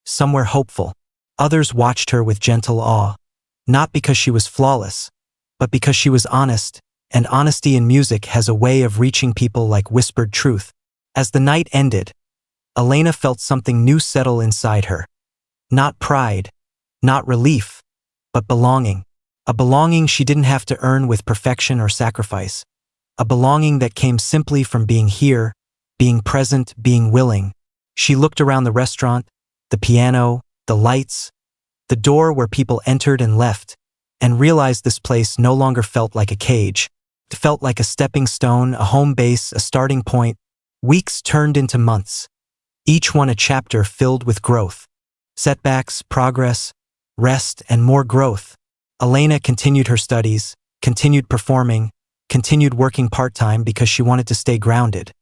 somewhere hopeful. Others watched her with gentle awe, not because she was flawless, but because she was honest, and honesty in music has a way of reaching people like whispered truth. As the night ended, Elena felt something new settle inside her. Not pride, not relief, but belonging. A belonging she didn't have to earn with perfection or sacrifice. A belonging that came simply from being here, being present, being willing. She looked around the restaurant, the piano, the lights, the door where people entered and left, and realized this place no longer felt like a cage. It felt like a stepping stone, a home base, a starting point. Weeks turned into months, each one a chapter filled with growth. Setbacks, progress, rest, and more growth. Elena continued her studies, continued performing, continued working part-time because she wanted to stay grounded.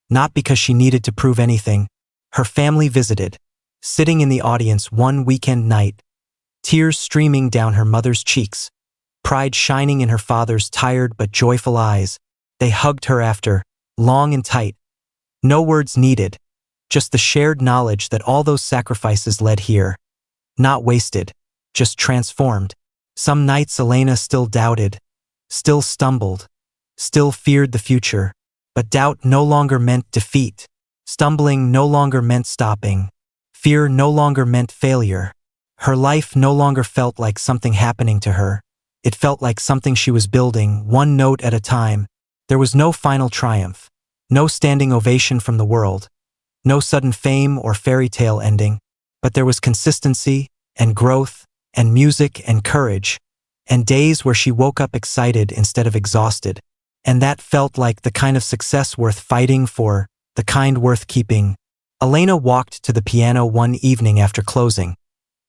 Not because she needed to prove anything. Her family visited, sitting in the audience one weekend night, tears streaming down her mother's cheeks, pride shining in her father's tired but joyful eyes. They hugged her after, long and tight. No words needed, just the shared knowledge that all those sacrifices led here. Not wasted, just transformed. Some nights Elena still doubted, still stumbled, still feared the future, but doubt no longer meant defeat. Stumbling no longer meant stopping. Fear no longer meant failure. Her life no longer felt like something happening to her. It felt like something she was building, one note at a time. There was no final triumph, no standing ovation from the world, no sudden fame or fairy tale ending, but there was consistency and growth and music and courage, and days where she woke up excited instead of exhausted. And that felt like the kind of success worth fighting for, the kind worth keeping. Elena walked to the piano one evening after closing,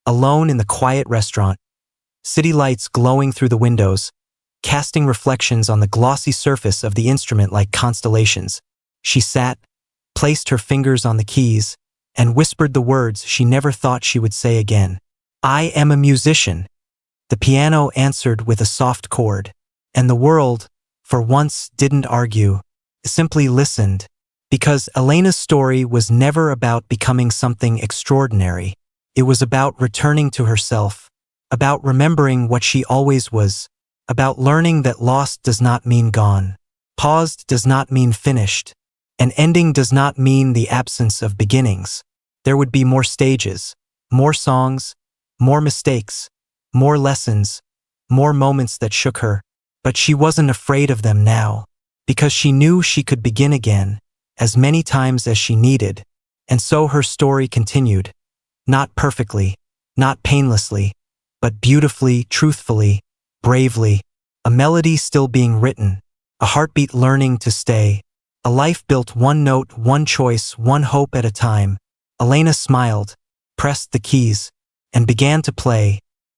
alone in the quiet restaurant, city lights glowing through the windows, casting reflections on the glossy surface of the instrument like constellations. She sat, placed her fingers on the keys, and whispered the words she never thought she would say again. "I am a musician." The piano answered with a soft chord, and the world, for once, didn't argue. simply listened. Because Elena's story was never about becoming something extraordinary. It was about returning to herself, about remembering what she always was, about learning that lost does not mean gone. Paused does not mean finished. An ending does not mean the absence of beginnings. There would be more stages, more songs, more mistakes, more lessons, more moments that shook her, but she wasn't afraid of them now, because she knew she could begin again, as many times as she needed, and so her story continued. Not perfectly, not painlessly, but beautifully, truthfully, bravely, a melody still being written, a heartbeat learning to stay, a life built one note, one choice, one hope at a time. Elena smiled, pressed the keys, and began to play,